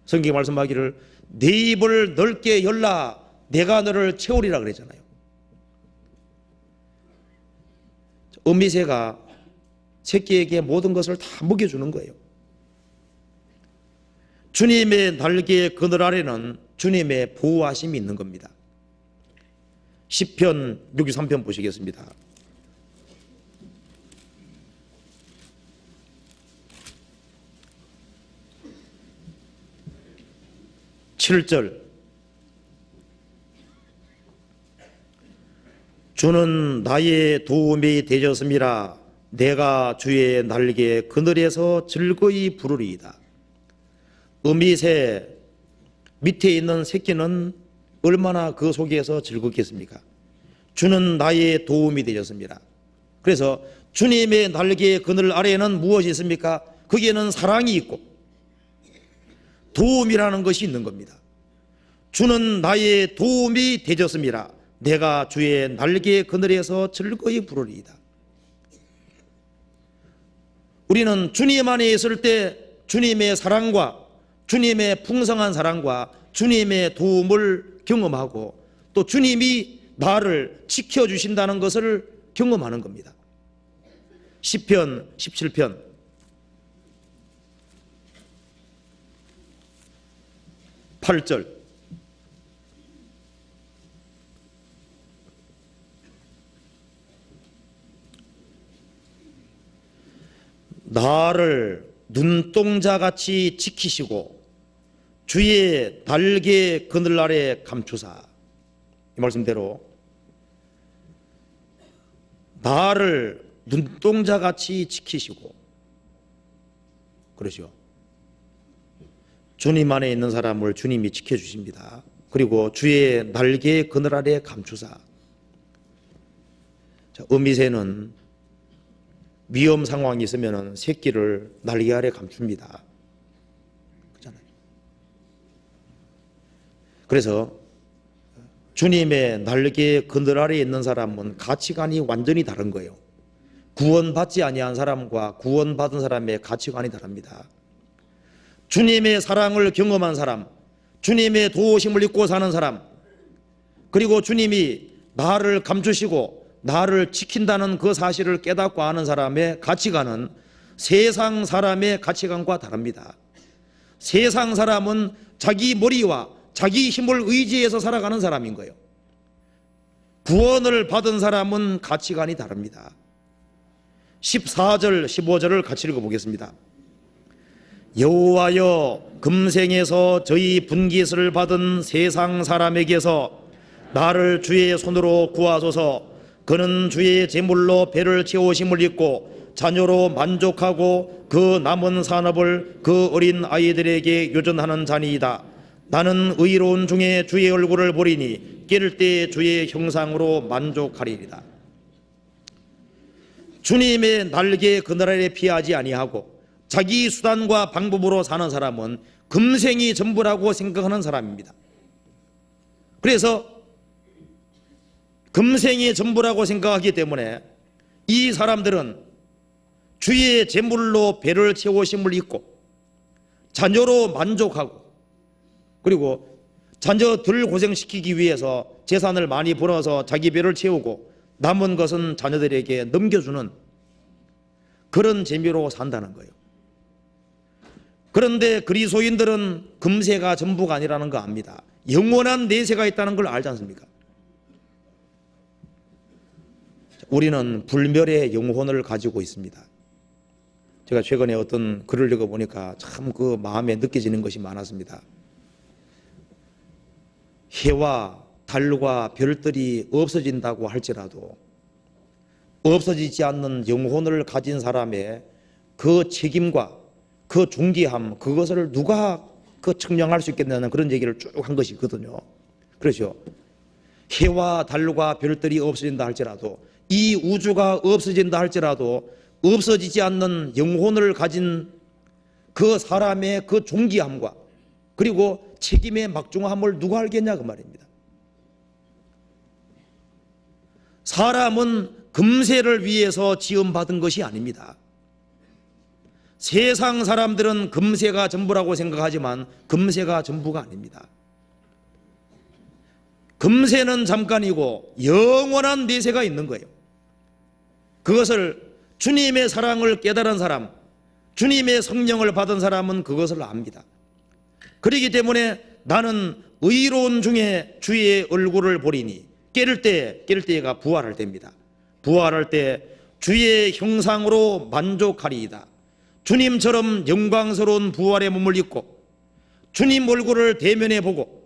Speaker 1: 성경에 말씀하기를 내 입을 넓게 열라 내가 너를 채우리라 그랬잖아요. 어미새가 새끼에게 모든 것을 다 먹여주는 거예요. 주님의 날개 그늘 아래는 주님의 보호하심이 있는 겁니다. 시편 63편 보시겠습니다. 7절 주는 나의 도움이 되셨음이라 내가 주의 날개 그늘에서 즐거이 부르리이다. 어미새 밑에 있는 새끼는 얼마나 그 속에서 즐겁겠습니까? 주는 나의 도움이 되셨습니다. 그래서 주님의 날개 그늘 아래에는 무엇이 있습니까? 거기에는 사랑이 있고 도움이라는 것이 있는 겁니다. 주는 나의 도움이 되셨습니다. 내가 주의 날개 그늘에서 즐거이 부르리이다. 우리는 주님 안에 있을 때 주님의 사랑과 주님의 풍성한 사랑과 주님의 도움을 경험하고 또 주님이 나를 지켜주신다는 것을 경험하는 겁니다. 시편 17편 8절 나를 눈동자같이 지키시고 주의 날개 그늘 아래 감추사. 이 말씀대로 나를 눈동자같이 지키시고 그러죠. 주님 안에 있는 사람을 주님이 지켜주십니다. 그리고 주의 날개 그늘 아래 감추사. 자, 어미새는 위험 상황이 있으면 새끼를 날개 아래 감춥니다. 그렇잖아요. 그래서 주님의 날개 그늘 아래에 있는 사람은 가치관이 완전히 다른 거예요. 구원받지 아니한 사람과 구원받은 사람의 가치관이 다릅니다. 주님의 사랑을 경험한 사람, 주님의 도우심을 입고 사는 사람, 그리고 주님이 나를 감추시고 나를 지킨다는 그 사실을 깨닫고 아는 사람의 가치관은 세상 사람의 가치관과 다릅니다. 세상 사람은 자기 머리와 자기 힘을 의지해서 살아가는 사람인 거예요. 구원을 받은 사람은 가치관이 다릅니다. 14절 15절을 같이 읽어보겠습니다. 여호와여 금생에서 저희 분깃을 받은 세상 사람에게서 나를 주의 손으로 구하소서. 그는 주의 제물로 배를 채우심을 입고 자녀로 만족하고 그 남은 산업을 그 어린 아이들에게 요전하는 자니이다. 나는 의로운 중에 주의 얼굴을 보리니 깰 때 주의 형상으로 만족하리이다. 주님의 날개 그늘 아래 피하지 아니하고 자기 수단과 방법으로 사는 사람은 금생이 전부라고 생각하는 사람입니다. 그래서 금생이 전부라고 생각하기 때문에 이 사람들은 주의 제물로 배를 채우심을 입고 자녀로 만족하고 그리고 자녀들 고생시키기 위해서 재산을 많이 벌어서 자기 배를 채우고 남은 것은 자녀들에게 넘겨주는 그런 재미로 산다는 거예요. 그런데 그리스도인들은 금세가 전부가 아니라는 거 압니다. 영원한 내세가 있다는 걸 알지 않습니까? 우리는 불멸의 영혼을 가지고 있습니다. 제가 최근에 어떤 글을 읽어보니까 참 그 마음에 느껴지는 것이 많았습니다. 해와 달과 별들이 없어진다고 할지라도 없어지지 않는 영혼을 가진 사람의 그 책임과 그 존귀함, 그것을 누가 측량할 수 있겠냐는 그런 얘기를 쭉 한 것이 있거든요. 그렇죠. 해와 달과 별들이 없어진다 할지라도, 이 우주가 없어진다 할지라도 없어지지 않는 영혼을 가진 그 사람의 그 존귀함과 그리고 책임의 막중함을 누가 알겠냐 그 말입니다. 사람은 금세를 위해서 지음받은 것이 아닙니다. 세상 사람들은 금세가 전부라고 생각하지만 금세가 전부가 아닙니다. 금세는 잠깐이고 영원한 내세가 있는 거예요. 그것을 주님의 사랑을 깨달은 사람, 주님의 성령을 받은 사람은 그것을 압니다. 그렇기 때문에 나는 의로운 중에 주의 얼굴을 보리니, 깨를 때가 부활할 때입니다. 부활할 때 주의 형상으로 만족하리이다. 주님처럼 영광스러운 부활의 몸을 입고 주님 얼굴을 대면해 보고,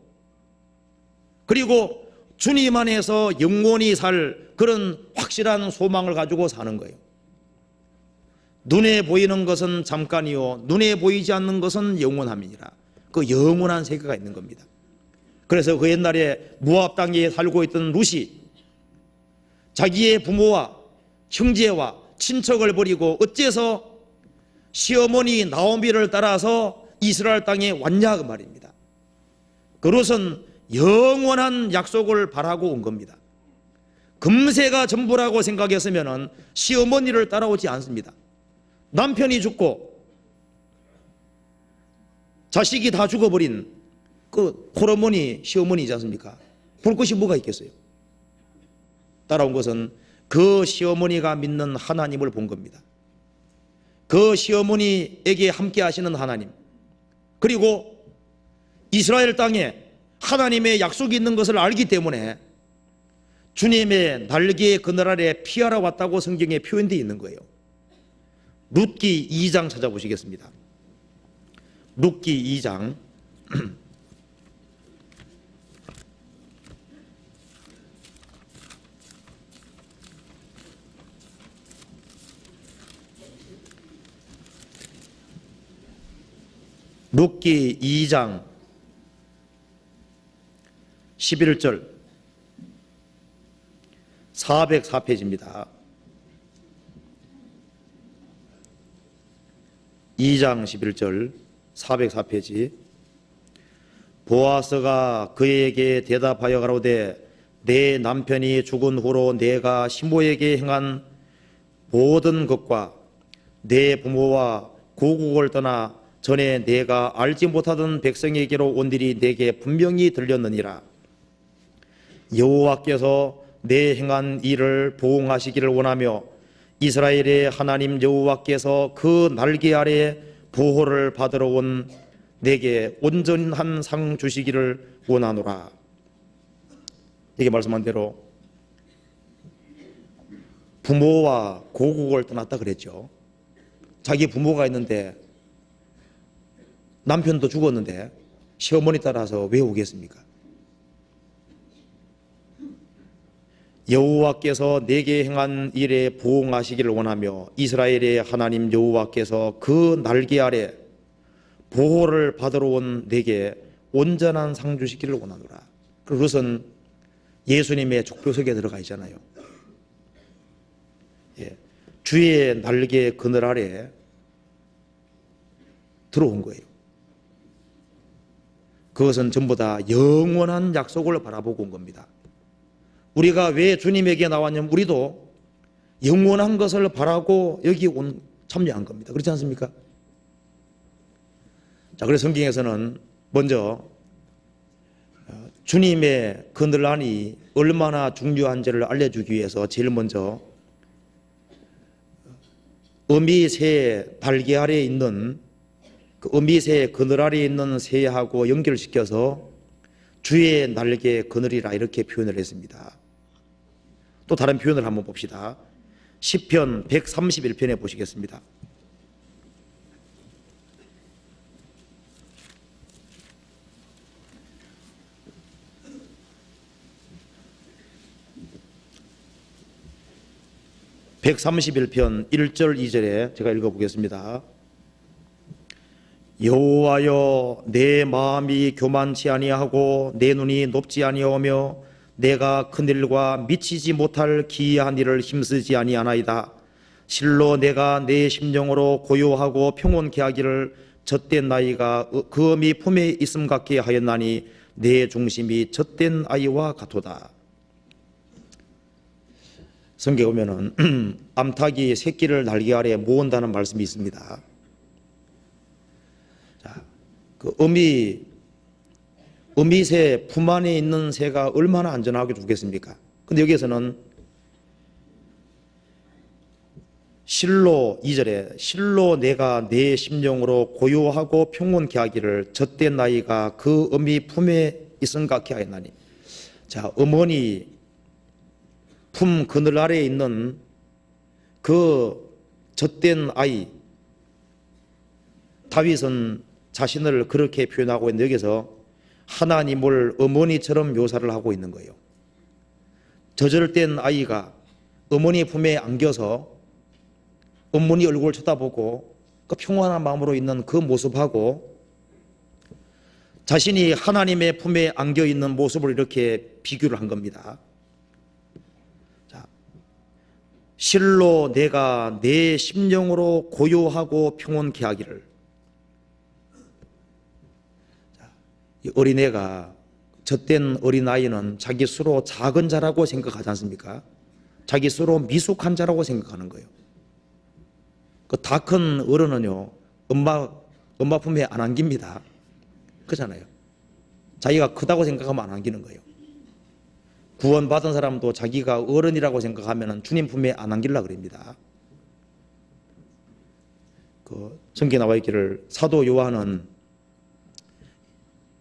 Speaker 1: 그리고 주님 안에서 영원히 살 그런 확실한 소망을 가지고 사는 거예요. 눈에 보이는 것은 잠깐이요 눈에 보이지 않는 것은 영원함이니라. 그 영원한 세계가 있는 겁니다. 그래서 그 옛날에 모압 땅에 살고 있던 룻이 자기의 부모와 형제와 친척을 버리고 어째서 시어머니 나오미를 따라서 이스라엘 땅에 왔냐 그 말입니다. 그 룻은 영원한 약속을 바라고 온 겁니다. 금세가 전부라고 생각했으면 시어머니를 따라오지 않습니다. 남편이 죽고 자식이 다 죽어버린 그 홀어머니 시어머니이지 않습니까? 볼 것이 뭐가 있겠어요? 따라온 것은 그 시어머니가 믿는 하나님을 본 겁니다. 그 시어머니에게 함께 하시는 하나님, 그리고 이스라엘 땅에 하나님의 약속이 있는 것을 알기 때문에 주님의 날개의 그늘 아래 피하러 왔다고 성경에 표현되어 있는 거예요. 룻기 2장 찾아보시겠습니다. 룻기 2장 룻기 2장 11절 404페이지입니다. 2장 11절 404페이지. 보아스가 그에게 대답하여 가로되 내 남편이 죽은 후로 내가 시모에게 행한 모든 것과 내 부모와 고국을 떠나 전에 내가 알지 못하던 백성에게로 온 일이 내게 분명히 들렸느니라. 여호와께서 내 행한 일을 보응하시기를 원하며 이스라엘의 하나님 여호와께서 그 날개 아래 보호를 받으러 온 내게 온전한 상 주시기를 원하노라. 이게 말씀한 대로 부모와 고국을 떠났다 그랬죠. 자기 부모가 있는데 남편도 죽었는데 시어머니 따라서 왜 오겠습니까? 여호와께서 내게 행한 일에 보응하시기를 원하며 이스라엘의 하나님 여호와께서 그 날개 아래 보호를 받으러 온 내게 온전한 상 주시기를 원하노라. 그것은 예수님의 족보석에 들어가 있잖아요. 예, 주의 날개 그늘 아래 들어온 거예요. 그것은 전부 다 영원한 약속을 바라보고 온 겁니다. 우리가 왜 주님에게 나왔냐면 우리도 영원한 것을 바라고 여기 참여한 겁니다. 그렇지 않습니까? 자, 그래서 성경에서는 먼저 주님의 그늘란이 얼마나 중요한지를 알려주기 위해서 제일 먼저 어미새 날개 아래에 있는 그 어미새 그늘 아래에 있는 새하고 연결시켜서 주의 날개 그늘이라 이렇게 표현을 했습니다. 또 다른 표현을 한번 봅시다. 시편 131편에 보시겠습니다. (131편) 1절 2절에 제가 읽어보겠습니다. 여호와여, 내 마음이 교만치 아니하고 내 눈이 높지 아니하며 내가 그늘과 미치지 못할 기이한 일을 힘쓰지 아니하나이다. 실로 내가 내 심령으로 고요하고 평온케 하기를 젖된 나이가 그 어미 품에 있음 같게 하였나니 내 중심이 젖된 아이와 같도다. 성경에 보면은 암탉이 새끼를 날개 아래 모은다는 말씀이 있습니다. 자, 그 어미새 품 안에 있는 새가 얼마나 안전하게 두겠습니까? 근데 여기에서는 실로 2절에 실로 내가 내 심령으로 고요하고 평온케 하기를 젖된 나이가 그 어미 품에 있음 같게 하였나니. 자, 어머니 품 그늘 아래에 있는 그 젖된 아이, 다윗은 자신을 그렇게 표현하고 있는데 여기서 하나님을 어머니처럼 묘사를 하고 있는 거예요. 저절된 아이가 어머니 품에 안겨서 어머니 얼굴을 쳐다보고 그 평온한 마음으로 있는 그 모습하고 자신이 하나님의 품에 안겨 있는 모습을 이렇게 비교를 한 겁니다. 실로 내가 내 심령으로 고요하고 평온케 하기를. 이 어린애가, 젖된 어린아이는 자기 스스로 작은 자라고 생각하지 않습니까? 자기 스스로 미숙한 자라고 생각하는 거예요. 그 다 큰 어른은요, 엄마 품에 안 안깁니다. 그렇잖아요. 자기가 크다고 생각하면 안 안기는 거예요. 구원받은 사람도 자기가 어른이라고 생각하면 주님 품에 안 안기려고 그럽니다. 그 성경에 나와 있기를 사도 요한은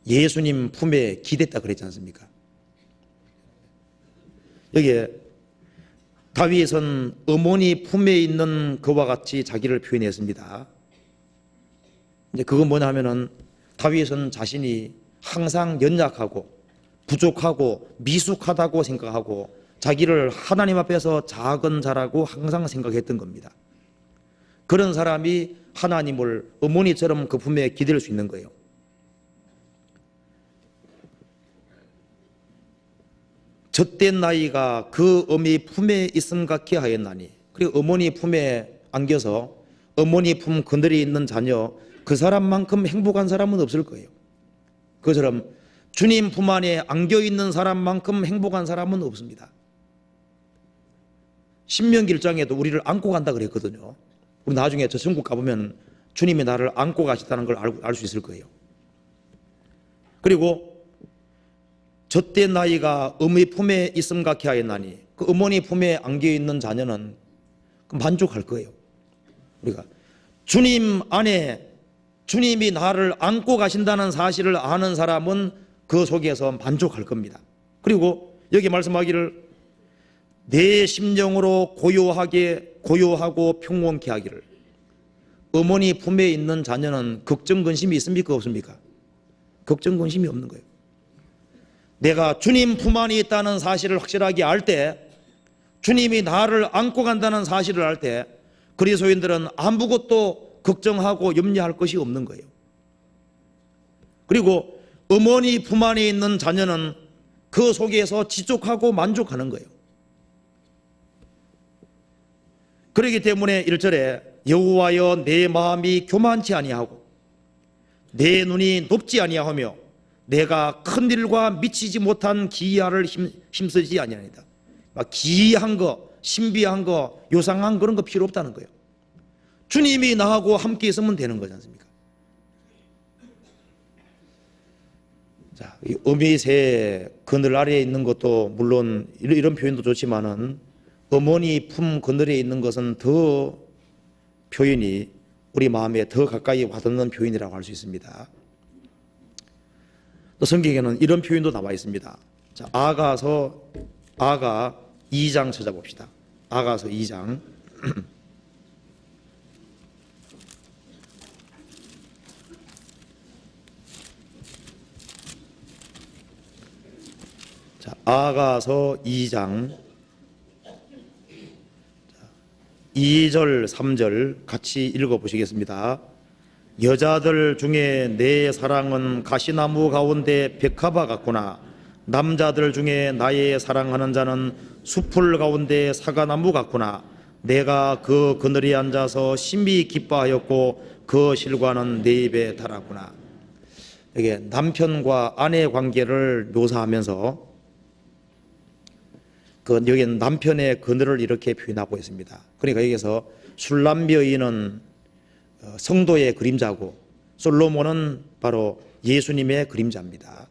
Speaker 1: 예수님 품에 기댔다 그랬지 않습니까? 여기에 다윗은 어머니 품에 있는 그와 같이 자기를 표현했습니다. 이제 그건 뭐냐 하면은 다윗은 자신이 항상 연약하고 부족하고 미숙하다고 생각하고 자기를 하나님 앞에서 작은 자라고 항상 생각했던 겁니다. 그런 사람이 하나님을 어머니처럼 그 품에 기댈 수 있는 거예요. 젖된 나이가 그 어미 품에 있음 같게 하였나니. 그리고 어머니 품에 안겨서 어머니 품 그늘이 있는 자녀, 그 사람만큼 행복한 사람은 없을 거예요. 그처럼 주님 품 안에 안겨 있는 사람만큼 행복한 사람은 없습니다. 신명기 1장에도 우리를 안고 간다 그랬거든요. 우리 나중에 저 천국 가보면 주님이 나를 안고 가시다는 걸 알 수 있을 거예요. 그리고 젖된 나이가 어머니 품에 있음 같게 하였나니, 그 어머니 품에 안겨 있는 자녀는 만족할 거예요. 우리가 주님 안에 주님이 나를 안고 가신다는 사실을 아는 사람은 그 속에서 만족할 겁니다. 그리고 여기 말씀하기를 내 심령으로 고요하고 평온케 하기를. 어머니 품에 있는 자녀는 걱정 근심이 있습니까 없습니까? 걱정 근심이 없는 거예요. 내가 주님 품 안에 있다는 사실을 확실하게 알 때, 주님이 나를 안고 간다는 사실을 알 때 그리스도인들은 아무것도 걱정하고 염려할 것이 없는 거예요. 그리고 어머니 품 안에 있는 자녀는 그 속에서 지족하고 만족하는 거예요. 그렇기 때문에 1절에 여호와여, 내 마음이 교만치 아니하고 내 눈이 높지 아니하며 내가 큰 일과 미치지 못한 기이하를 힘쓰지 아니하니이다. 기이한 거, 신비한 거, 요상한 그런 거 필요 없다는 거예요. 주님이 나하고 함께 있으면 되는 거지 않습니까? 자, 이 어미새 그늘 아래에 있는 것도 물론 이런 표현도 좋지만은 어머니 품 그늘에 있는 것은 더 표현이 우리 마음에 더 가까이 와닿는 표현이라고 할 수 있습니다. 또 성경에는 이런 표현도 나와 있습니다. 자, 아가 2장 찾아봅시다. 아가서 2장. 자, 아가서 2장 2절 3절 같이 읽어보시겠습니다. 여자들 중에 내 사랑은 가시나무 가운데 백합화 같구나. 남자들 중에 나의 사랑하는 자는 숲풀 가운데 사과나무 같구나. 내가 그 그늘에 앉아서 심히 기뻐하였고 그 실과는 내 입에 달았구나. 이게 남편과 아내 관계를 묘사하면서 여기는 남편의 그늘을 이렇게 표현하고 있습니다. 그러니까 여기서 술람 여인은 성도의 그림자고 솔로몬은 바로 예수님의 그림자입니다.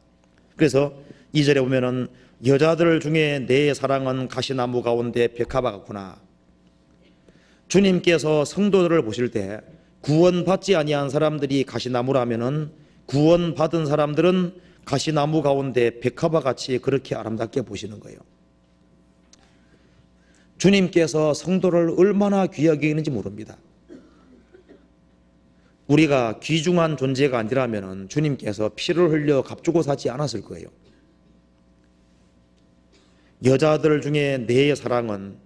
Speaker 1: 그래서 2절에 보면은 여자들 중에 내 사랑은 가시나무 가운데 백합화 같구나. 주님께서 성도들을 보실 때 구원받지 아니한 사람들이 가시나무라면은 구원받은 사람들은 가시나무 가운데 백합화 같이 그렇게 아름답게 보시는 거예요. 주님께서 성도를 얼마나 귀하게 여기는지 모릅니다. 우리가 귀중한 존재가 아니라면 주님께서 피를 흘려 값주고 사지 않았을 거예요. 여자들 중에 내 사랑은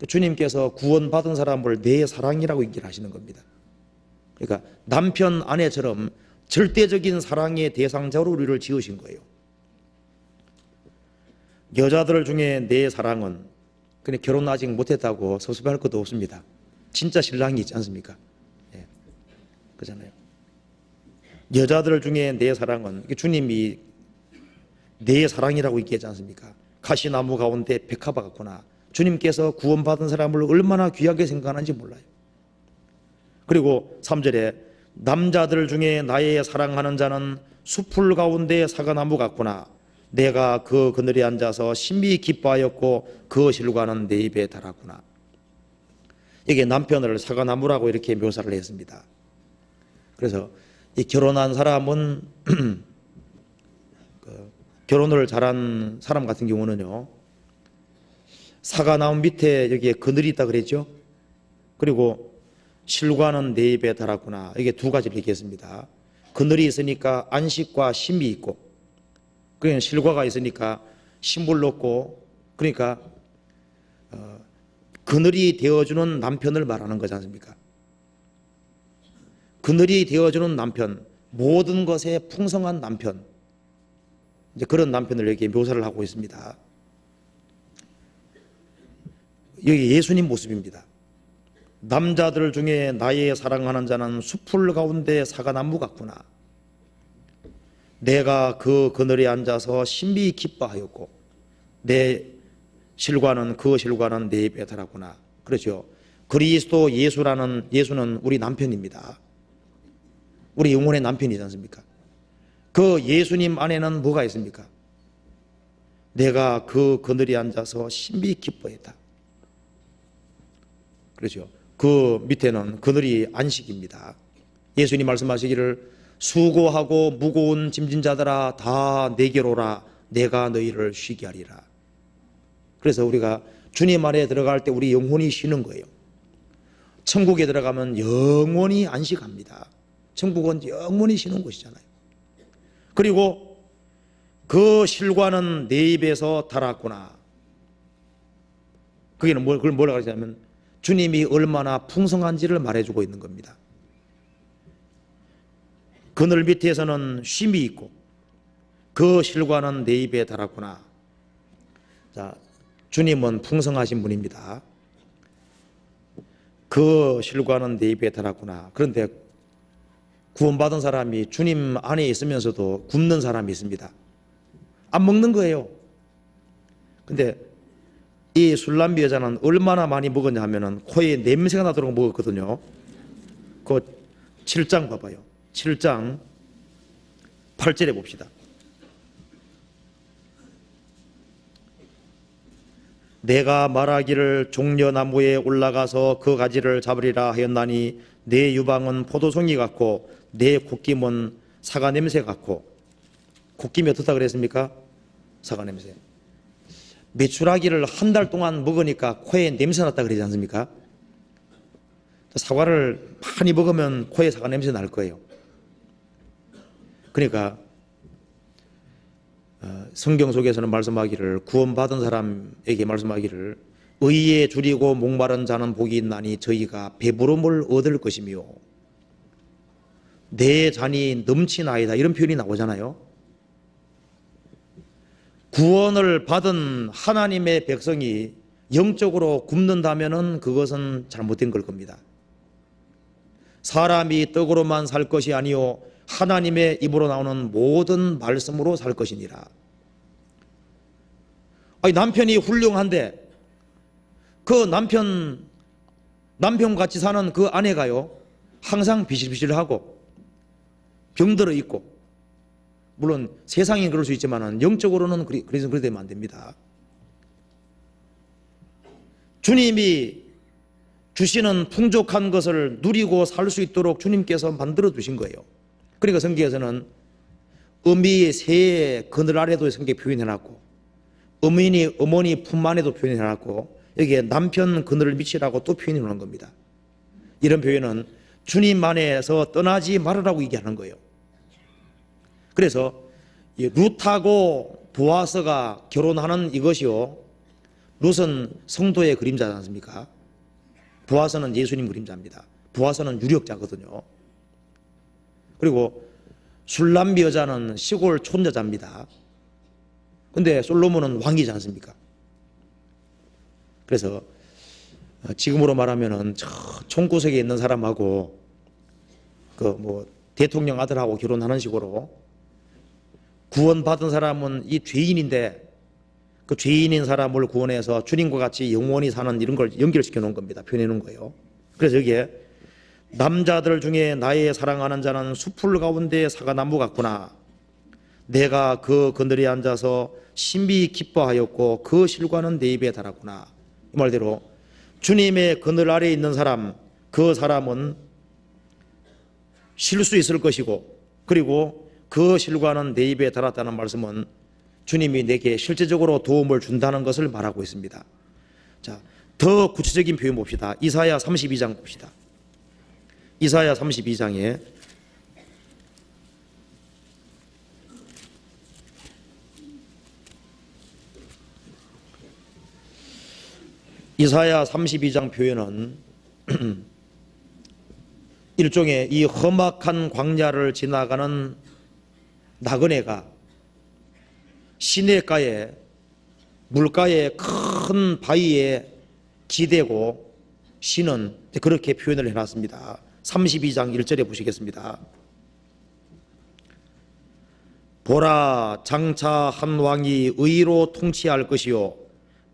Speaker 1: 주님께서 구원받은 사람을 내 사랑이라고 얘기를 하시는 겁니다. 그러니까 남편 아내처럼 절대적인 사랑의 대상자로 우리를 지으신 거예요. 여자들 중에 내 사랑은 근데 결혼 아직 못했다고 섭섭할 것도 없습니다. 진짜 신랑이 있지 않습니까? 예. 그렇잖아요. 여자들 중에 내 사랑은 주님이 내 사랑이라고 얘기하지 않습니까? 가시나무 가운데 백합화 같구나. 주님께서 구원받은 사람을 얼마나 귀하게 생각하는지 몰라요. 그리고 3절에 남자들 중에 나의 사랑하는 자는 숲풀 가운데 사과나무 같구나. 내가 그 그늘에 앉아서 심히 기뻐하였고 그 실과는 내 입에 달았구나. 이게 남편을 사과나무라고 이렇게 묘사를 했습니다. 그래서 이 결혼한 사람은 결혼을 잘한 사람 같은 경우는요, 사과나무 밑에 여기에 그늘이 있다 그랬죠. 그리고 실과는 내 입에 달았구나. 이게 두 가지를 얘기했습니다. 그늘이 있으니까 안식과 쉼이 있고, 그러니까 실과가 있으니까 신물 넣고, 그러니까 그늘이 되어주는 남편을 말하는 거지 않습니까? 그늘이 되어주는 남편, 모든 것에 풍성한 남편, 이제 그런 남편을 여기 묘사를 하고 있습니다. 여기 예수님 모습입니다. 남자들 중에 나의 사랑하는 자는 숲풀 가운데 사과나무 같구나. 내가 그 그늘에 앉아서 신비 기뻐하였고 내 실과는 그 실과는 내 입에 달았구나. 그렇죠. 그리스도 예수는 우리 남편입니다. 우리 영혼의 남편이지 않습니까? 그 예수님 안에는 뭐가 있습니까? 내가 그 그늘에 앉아서 신비 기뻐했다. 그렇죠. 그 밑에는 그늘이 안식입니다. 예수님 말씀하시기를 수고하고 무거운 짐진 자들아 다 내게로 오라. 내가 너희를 쉬게 하리라. 그래서 우리가 주님 안에 들어갈 때 우리 영혼이 쉬는 거예요. 천국에 들어가면 영원히 안식합니다. 천국은 영원히 쉬는 곳이잖아요. 그리고 그 실과는 내 입에서 달았구나. 그걸 뭐라고 하냐면 주님이 얼마나 풍성한지를 말해주고 있는 겁니다. 그늘 밑에서는 쉼이 있고 그 실과는 내 입에 달았구나. 자, 주님은 풍성하신 분입니다. 그 실과는 내 입에 달았구나. 그런데 구원받은 사람이 주님 안에 있으면서도 굶는 사람이 있습니다. 안 먹는 거예요. 근데 이 술람비 여자는 얼마나 많이 먹었냐 하면은 코에 냄새가 나도록 먹었거든요. 그 7장 봐봐요. 7장 8절에 봅시다. 내가 말하기를 종려나무에 올라가서 그 가지를 잡으리라 하였나니 내 유방은 포도송이 같고 내 콧김은 사과 냄새 같고. 콧김이 어떻다 그랬습니까? 사과 냄새. 메추라기를 한 달 동안 먹으니까 코에 냄새 났다 그러지 않습니까? 사과를 많이 먹으면 코에 사과 냄새 날 거예요. 그러니까 성경 속에서는 말씀하기를, 구원받은 사람에게 말씀하기를, 의에 줄이고 목마른 자는 복이 있나니 저희가 배부름을 얻을 것이며 내 잔이 넘치나이다, 이런 표현이 나오잖아요. 구원을 받은 하나님의 백성이 영적으로 굶는다면 그것은 잘못된 걸 겁니다. 사람이 떡으로만 살 것이 아니요 하나님의 입으로 나오는 모든 말씀으로 살 것이니라. 아니, 남편이 훌륭한데 그 남편같이 사는 그 아내가요 항상 비실비실하고 병들어 있고, 물론 세상에 그럴 수 있지만 영적으로는 그래서 그래 되면 안 됩니다. 주님이 주시는 풍족한 것을 누리고 살 수 있도록 주님께서 만들어 두신 거예요. 그러니까 성경에서는 어미의 새의 그늘 아래도 성경에 표현해놨고, 어머니 품 안에도 표현해놨고, 여기에 남편 그늘을 미치라고 또 표현해 놓은 겁니다. 이런 표현은 주님 안에서 떠나지 말으라고 얘기하는 거예요. 그래서 룻하고 보아스가 결혼하는 이것이요, 룻은 성도의 그림자지 않습니까? 보아스는 예수님 그림자입니다. 보아스는 유력자거든요. 그리고 술람비 여자는 시골 촌여자입니다. 근데 솔로몬은 왕이지 않습니까? 그래서 지금으로 말하면은 저 총구석에 있는 사람하고 대통령 아들하고 결혼하는 식으로, 구원받은 사람은 이 죄인인데 그 죄인인 사람을 구원해서 주님과 같이 영원히 사는 이런 걸 연결시켜 놓은 겁니다. 표현해 놓은 거예요. 그래서 여기에 남자들 중에 나의 사랑하는 자는 수풀 가운데 사과나무 같구나. 내가 그 그늘에 앉아서 신비 기뻐하였고 그 실과는 내 입에 달았구나. 이 말대로 주님의 그늘 아래에 있는 사람, 그 사람은 쉴 수 있을 것이고, 그리고 그 실과는 내 입에 달았다는 말씀은 주님이 내게 실제적으로 도움을 준다는 것을 말하고 있습니다. 자, 더 구체적인 표현 봅시다. 이사야 32장 봅시다. 이사야 32장에 이사야 32장 표현은 일종의 이 험악한 광야를 지나가는 나그네가 시냇가에 물가에 큰 바위에 기대고 쉬는, 그렇게 표현을 해놨습니다. 32장 1절에 보시겠습니다. 보라, 장차 한 왕이 의로 통치할 것이요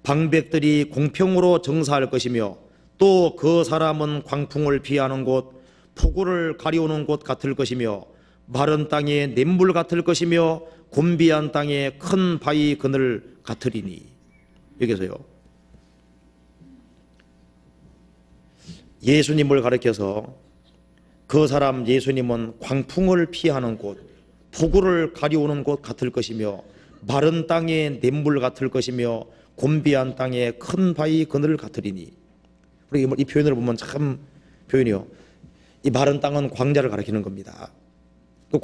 Speaker 1: 방백들이 공평으로 정사할 것이며 또 그 사람은 광풍을 피하는 곳, 폭우를 가리우는 곳 같을 것이며 마른 땅에 냇물 같을 것이며 곤비한 땅에 큰 바위 그늘 같으리니. 여기서요, 예수님을 가리켜서 그 사람 예수님은 광풍을 피하는 곳, 폭우를 가리우는 곳 같을 것이며 마른 땅에 냇물 같을 것이며 곤비한 땅에 큰 바위 그늘 같으리니. 우리 이 표현을 보면 참 표현이요, 이 마른 땅은 광야를 가리키는 겁니다. 그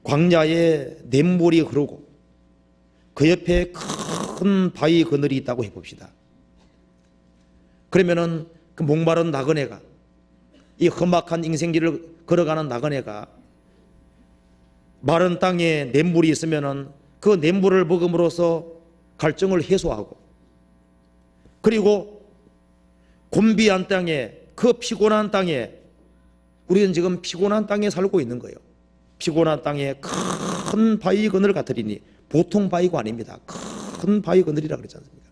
Speaker 1: 광야에 냇물이 흐르고 그 옆에 큰 바위 그늘이 있다고 해봅시다. 그러면은 그 목마른 나그네가, 이 험악한 인생길을 걸어가는 나그네가 마른 땅에 냇물이 있으면은 그 냇물을 먹음으로써 갈증을 해소하고, 그리고 곤비한 땅에, 그 피곤한 땅에, 우리는 지금 피곤한 땅에 살고 있는 거예요. 피곤한 땅에 큰 바위 그늘 같으리니. 보통 바위가 아닙니다. 큰 바위 그늘이라 그랬지 않습니까?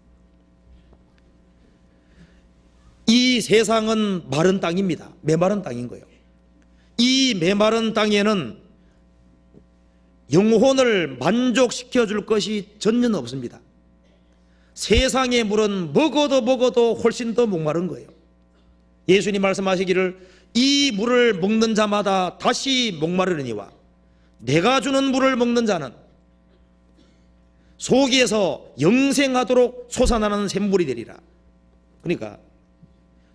Speaker 1: 이 세상은 마른 땅입니다. 메마른 땅인 거예요. 이 메마른 땅에는 영혼을 만족시켜 줄 것이 전혀 없습니다. 세상의 물은 먹어도 훨씬 더 목마른 거예요. 예수님 말씀하시기를 이 물을 먹는 자마다 다시 목마르느니와 내가 주는 물을 먹는 자는 속에서 영생하도록 솟아나는 샘물이 되리라. 그러니까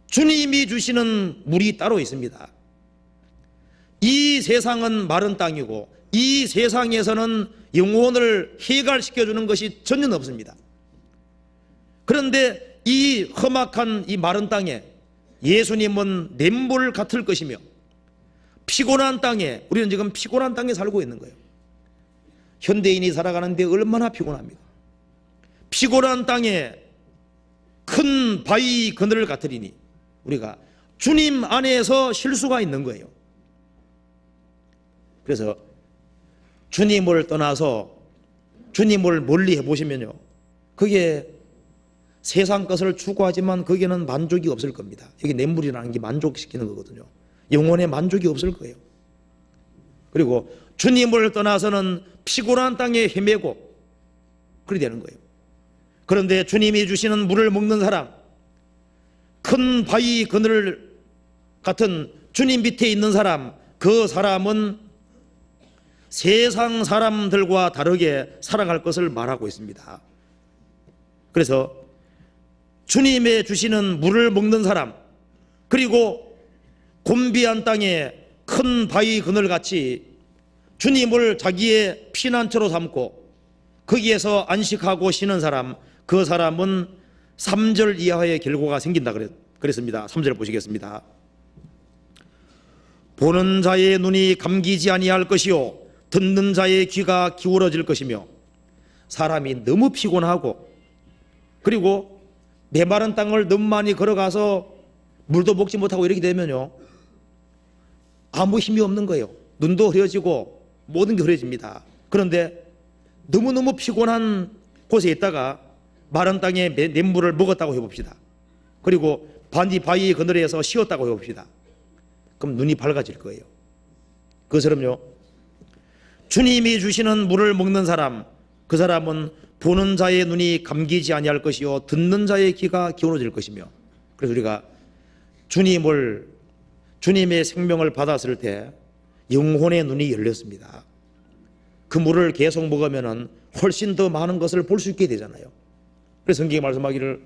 Speaker 1: 주님이 주시는 물이 따로 있습니다. 이 세상은 마른 땅이고 이 세상에서는 영혼을 해갈시켜주는 것이 전혀 없습니다. 그런데 이 험악한 이 마른 땅에 예수님은 냇물 같을 것이며 피곤한 땅에, 우리는 지금 피곤한 땅에 살고 있는 거예요. 현대인이 살아가는데 얼마나 피곤합니까? 피곤한 땅에 큰 바위 그늘 같으리니 우리가 주님 안에서 쉴 수가 있는 거예요. 그래서 주님을 떠나서 주님을 멀리 해보시면요, 그게 세상 것을 추구하지만 거기에는 만족이 없을 겁니다. 여기 냇물이라는 게 만족시키는 거거든요. 영혼의 만족이 없을 거예요. 그리고 주님을 떠나서는 피곤한 땅에 헤매고 그리 되는 거예요. 그런데 주님이 주시는 물을 먹는 사람, 큰 바위 그늘 같은 주님 밑에 있는 사람, 그 사람은 세상 사람들과 다르게 살아갈 것을 말하고 있습니다. 그래서 주님의 주시는 물을 먹는 사람, 그리고 곤비한 땅에 큰 바위 그늘같이 주님을 자기의 피난처로 삼고 거기에서 안식하고 쉬는 사람, 그 사람은 3절 이하의 결과가 생긴다 그랬습니다. 3절 보시겠습니다. 보는 자의 눈이 감기지 아니할 것이요 듣는 자의 귀가 기울어질 것이며, 사람이 너무 피곤하고 그리고 메마른 땅을 너무 많이 걸어가서 물도 먹지 못하고 이렇게 되면요, 아무 힘이 없는 거예요. 눈도 흐려지고 모든 게 흐려집니다. 그런데 너무너무 피곤한 곳에 있다가 마른 땅에 냇물을 먹었다고 해봅시다. 그리고 바위 그늘에서 쉬었다고 해봅시다. 그럼 눈이 밝아질 거예요. 그것처럼요, 주님이 주시는 물을 먹는 사람, 그 사람은 보는 자의 눈이 감기지 아니할 것이요 듣는 자의 귀가 기울어질 것이며, 그래서 우리가 주님의 생명을 받았을 때 영혼의 눈이 열렸습니다. 그 물을 계속 먹으면 훨씬 더 많은 것을 볼 수 있게 되잖아요. 그래서 성경이 말씀하기를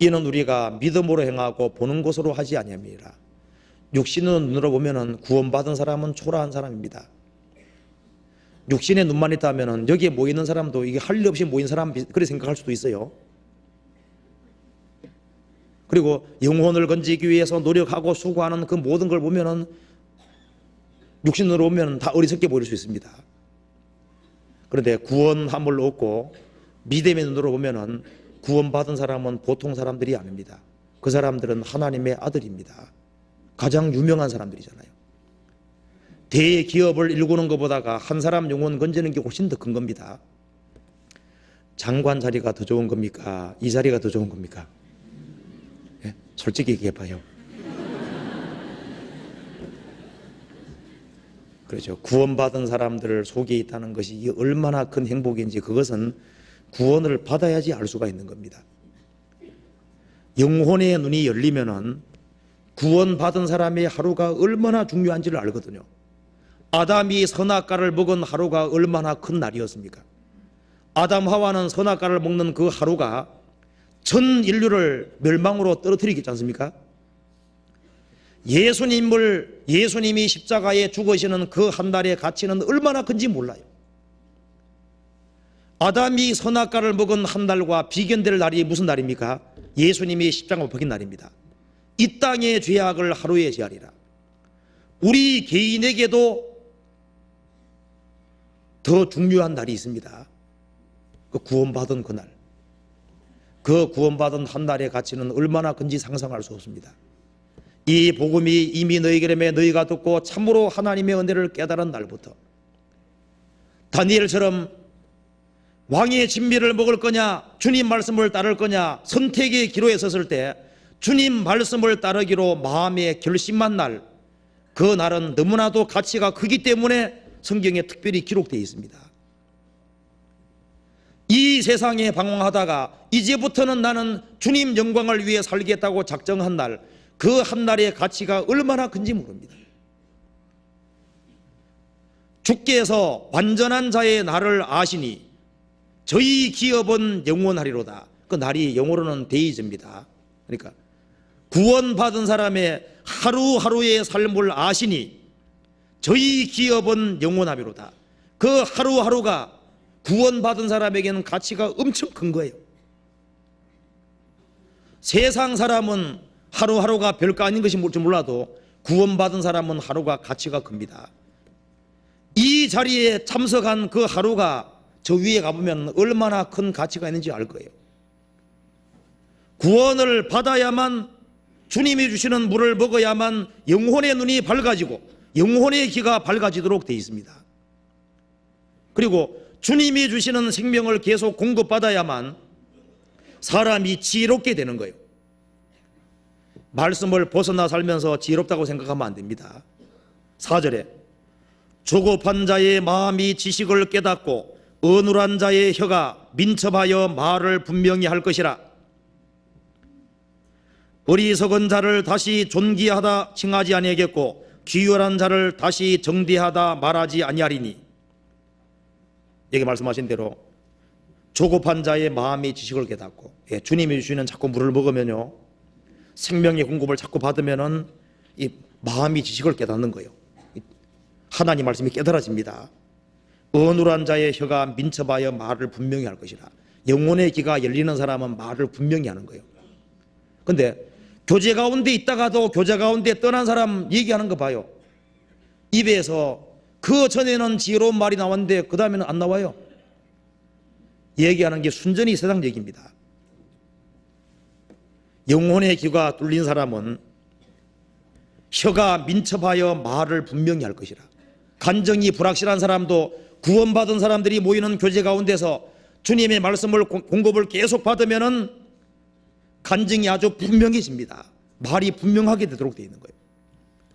Speaker 1: 이는 우리가 믿음으로 행하고 보는 것으로 하지 아니함이라. 육신의 눈으로 보면 구원받은 사람은 초라한 사람입니다. 육신의 눈만 있다면 여기에 모이는 사람도 이게 할 일 없이 모인 사람 그렇게 생각할 수도 있어요. 그리고 영혼을 건지기 위해서 노력하고 수고하는 그 모든 걸 보면은 육신으로 보면 다 어리석게 보일 수 있습니다. 그런데 구원함을 얻고 믿음의 눈으로 보면은 구원받은 사람은 보통 사람들이 아닙니다. 그 사람들은 하나님의 아들입니다. 가장 유명한 사람들이잖아요. 대기업을 일구는 것보다가 한 사람 영혼 건지는 게 훨씬 더 큰 겁니다. 장관 자리가 더 좋은 겁니까? 이 자리가 더 좋은 겁니까? 예? 솔직히 얘기해봐요. 그렇죠. 구원받은 사람들 속에 있다는 것이 얼마나 큰 행복인지 그것은 구원을 받아야지 알 수가 있는 겁니다. 영혼의 눈이 열리면은 구원받은 사람의 하루가 얼마나 중요한지를 알거든요. 아담이 선악과를 먹은 하루가 얼마나 큰 날이었습니까? 아담 하와는 선악과를 먹는 그 하루가 전 인류를 멸망으로 떨어뜨리겠지 않습니까? 예수님이 십자가에 죽으시는 그 한 달의 가치는 얼마나 큰지 몰라요. 아담이 선악과를 먹은 한 달과 비견될 날이 무슨 날입니까? 예수님이 십자가에 못 박힌 날입니다. 이 땅의 죄악을 하루에 제하리라. 우리 개인에게도 더 중요한 날이 있습니다. 그 구원받은 그날, 그 구원받은 한 날의 가치는 얼마나 큰지 상상할 수 없습니다. 이 복음이 이미 너희에게 너희가 듣고 참으로 하나님의 은혜를 깨달은 날부터 다니엘처럼 왕의 진미를 먹을 거냐 주님 말씀을 따를 거냐 선택의 기로에 섰을 때 주님 말씀을 따르기로 마음에 결심한 날, 그 날은 너무나도 가치가 크기 때문에 성경에 특별히 기록되어 있습니다. 이 이 세상에 방황하다가 이제부터는 나는 주님 영광을 위해 살겠다고 작정한 날, 그 한 날의 가치가 얼마나 큰지 모릅니다. 주께서 완전한 자의 날을 아시니 저희 기업은 영원하리로다. 그 날이 영어로는 데이즈입니다. 그러니까 구원받은 사람의 하루하루의 삶을 아시니 저희 기업은 영원하리로다. 그 하루하루가 구원받은 사람에게는 가치가 엄청 큰 거예요. 세상 사람은 하루하루가 별거 아닌 것이 뭘지 몰라도 구원받은 사람은 하루가 가치가 큽니다. 이 자리에 참석한 그 하루가 저 위에 가보면 얼마나 큰 가치가 있는지 알 거예요. 구원을 받아야만, 주님이 주시는 물을 먹어야만 영혼의 눈이 밝아지고 영혼의 귀가 밝아지도록 되어 있습니다. 그리고 주님이 주시는 생명을 계속 공급받아야만 사람이 지혜롭게 되는 거예요. 말씀을 벗어나 살면서 지혜롭다고 생각하면 안 됩니다. 4절에 조급한 자의 마음이 지식을 깨닫고 어눌한 자의 혀가 민첩하여 말을 분명히 할 것이라. 어리석은 자를 다시 존귀하다 칭하지 아니하겠고 기울한 자를 다시 정대하다 말하지 아니하리니. 여기 말씀하신 대로 조급한 자의 마음이 지식을 깨닫고, 주님이 주시는 자꾸 물을 먹으면요, 생명의 공급을 자꾸 받으면은 이 마음이 지식을 깨닫는 거예요. 하나님 말씀이 깨달아집니다. 어눌한 자의 혀가 민첩하여 말을 분명히 할 것이라. 영혼의 귀가 열리는 사람은 말을 분명히 하는 거예요. 근데 교제 가운데 있다가도 교제 가운데 떠난 사람 얘기하는 거 봐요. 입에서 그 전에는 지혜로운 말이 나왔는데 그 다음에는 안 나와요. 얘기하는 게 순전히 세상 얘기입니다. 영혼의 귀가 뚫린 사람은 혀가 민첩하여 말을 분명히 할 것이라. 간정이 불확실한 사람도 구원받은 사람들이 모이는 교제 가운데서 주님의 말씀을 공급을 계속 받으면은 간증이 아주 분명해집니다. 말이 분명하게 되도록 되어 있는 거예요.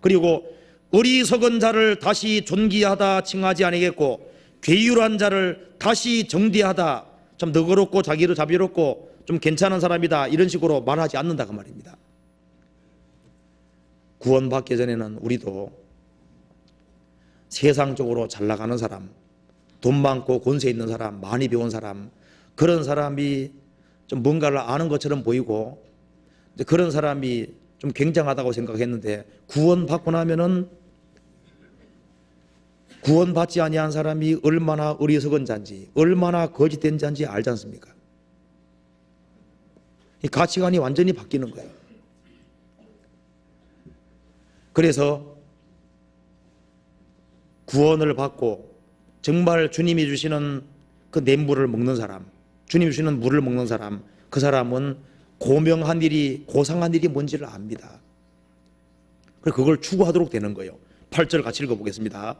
Speaker 1: 그리고 어리석은 자를 다시 존귀하다 칭하지 아니겠고 괴율한 자를 다시 정대하다, 좀 너그럽고 자기도 자비롭고 좀 괜찮은 사람이다, 이런 식으로 말하지 않는다 그 말입니다. 구원받기 전에는 우리도 세상적으로 잘 나가는 사람, 돈 많고 권세 있는 사람, 많이 배운 사람, 그런 사람이 좀 뭔가를 아는 것처럼 보이고 그런 사람이 좀 굉장하다고 생각했는데, 구원받고 나면은 구원받지 아니한 사람이 얼마나 어리석은 자인지, 얼마나 거짓된 자인지 알지 않습니까? 이 가치관이 완전히 바뀌는 거예요. 그래서 구원을 받고 정말 주님이 주시는 그 냇물을 먹는 사람, 주님이 주시는 물을 먹는 사람, 그 사람은 고명한 일이, 고상한 일이 뭔지를 압니다. 그래서 그걸 추구하도록 되는 거예요. 8절 같이 읽어보겠습니다.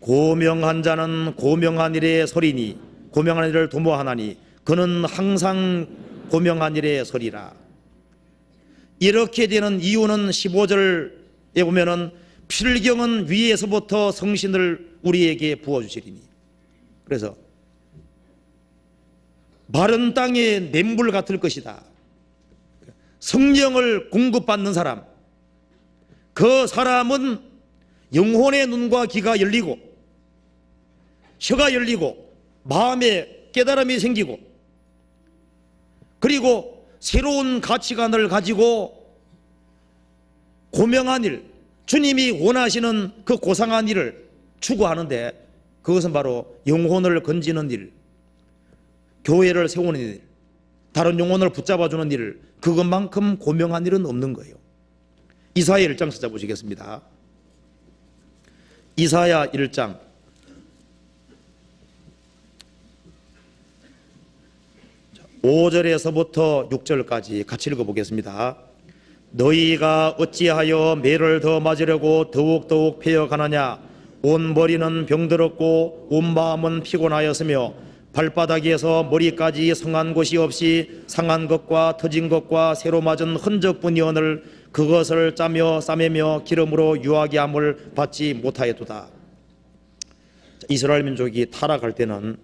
Speaker 1: 고명한 자는 고명한 일에 서리니 고명한 일을 도모하나니 그는 항상 고명한 일에 서리라. 이렇게 되는 이유는 15절에 보면은 필경은 위에서부터 성신을 우리에게 부어주시리니. 그래서 마른 땅의 냇물 같을 것이다. 성령을 공급받는 사람, 그 사람은 영혼의 눈과 귀가 열리고 혀가 열리고 마음에 깨달음이 생기고, 그리고 새로운 가치관을 가지고 고명한 일, 주님이 원하시는 그 고상한 일을 추구하는데, 그것은 바로 영혼을 건지는 일, 교회를 세우는 일, 다른 영혼을 붙잡아주는 일, 그것만큼 고명한 일은 없는 거예요. 이사야 1장 찾아보시겠습니다. 이사야 1장 5절에서부터 6절까지 같이 읽어보겠습니다. 너희가 어찌하여 매를 더 맞으려고 더욱더욱 패여가느냐. 온 머리는 병들었고 온 마음은 피곤하였으며 발바닥에서 머리까지 성한 곳이 없이 상한 것과 터진 것과 새로 맞은 흔적뿐이오늘 그것을 짜며 싸매며 기름으로 유하게 함을 받지 못하였도다. 이스라엘 민족이 타락할 때는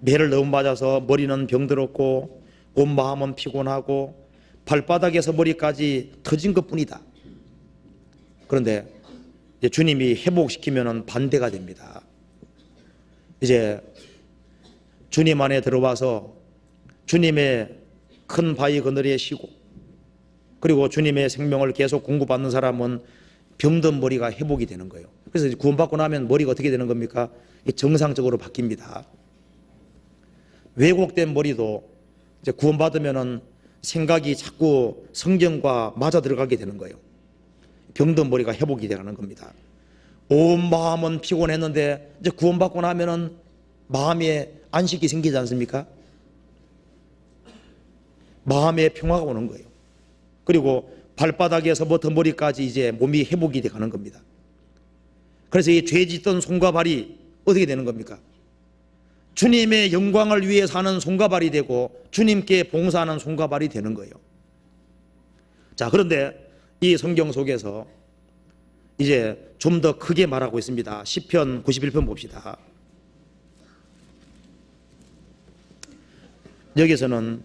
Speaker 1: 매를 너무 맞아서 머리는 병들었고 온 마음은 피곤하고 발바닥에서 머리까지 터진 것뿐이다. 그런데 이제 주님이 회복시키면 반대가 됩니다. 이제 주님 안에 들어와서 주님의 큰 바위 그늘에 쉬고, 그리고 주님의 생명을 계속 공급받는 사람은 병든 머리가 회복이 되는 거예요. 그래서 구원받고 나면 머리가 어떻게 되는 겁니까? 정상적으로 바뀝니다. 왜곡된 머리도 이제 구원받으면은 생각이 자꾸 성경과 맞아 들어가게 되는 거예요. 병든 머리가 회복이 되는 겁니다. 온 마음은 피곤했는데 이제 구원받고 나면은 마음에 안식이 생기지 않습니까? 마음에 평화가 오는 거예요. 그리고 발바닥에서부터 머리까지 이제 몸이 회복이 돼 가는 겁니다. 그래서 이 죄 짓던 손과 발이 어떻게 되는 겁니까? 주님의 영광을 위해 사는 손과 발이 되고 주님께 봉사하는 손과 발이 되는 거예요. 자, 그런데 이 성경 속에서 이제 좀 더 크게 말하고 있습니다. 시편 91편 봅시다. 여기서는